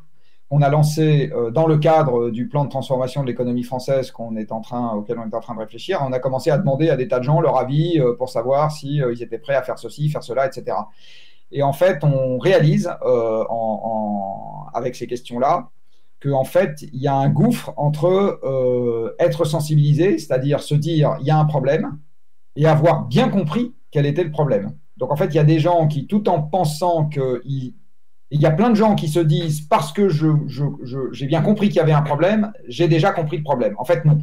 [SPEAKER 2] qu'on a lancées dans le cadre du plan de transformation de l'économie française auquel on est en train de réfléchir. On a commencé à demander à des tas de gens leur avis pour savoir s'ils étaient prêts à faire ceci, faire cela, etc. Et en fait, on réalise avec ces questions-là qu'en fait, il y a un gouffre entre être sensibilisé, c'est-à-dire se dire il y a un problème, et avoir bien compris quel était le problème. Donc en fait, il y a des gens qui, tout en pensant il y a plein de gens qui se disent parce que j'ai bien compris qu'il y avait un problème, j'ai déjà compris le problème. En fait, non.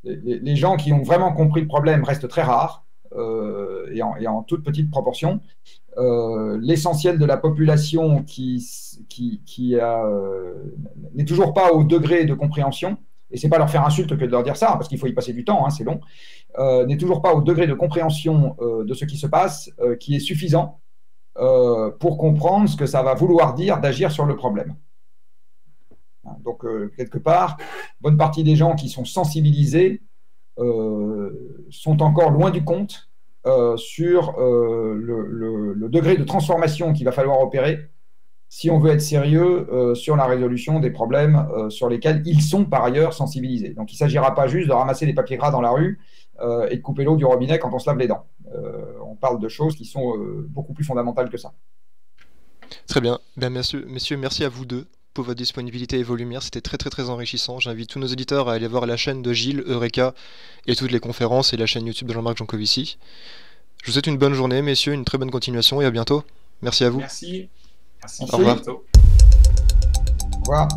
[SPEAKER 2] Les gens qui ont vraiment compris le problème restent très rares et en toute petite proportion. L'essentiel de la population n'est toujours pas au degré de compréhension, et c'est pas leur faire insulte que de leur dire ça, parce qu'il faut y passer du temps, hein, c'est long, n'est toujours pas au degré de compréhension de ce qui se passe, qui est suffisant pour comprendre ce que ça va vouloir dire d'agir sur le problème. Donc, quelque part, bonne partie des gens qui sont sensibilisés sont encore loin du compte sur le degré de transformation qu'il va falloir opérer si on veut être sérieux sur la résolution des problèmes sur lesquels ils sont par ailleurs sensibilisés. Donc, il ne s'agira pas juste de ramasser des papiers gras dans la rue et de couper l'eau du robinet quand on se lave les dents. On parle de choses qui sont beaucoup plus fondamentales que ça.
[SPEAKER 1] Très bien. Ben, messieurs, merci à vous deux pour votre disponibilité et vos lumières. C'était très enrichissant. J'invite tous nos auditeurs à aller voir la chaîne de Gilles, Eureka et toutes les conférences et la chaîne YouTube de Jean-Marc Jancovici. Je vous souhaite une bonne journée, messieurs, une très bonne continuation et à bientôt. Merci à vous.
[SPEAKER 3] Merci.
[SPEAKER 1] Au revoir.
[SPEAKER 2] Au revoir.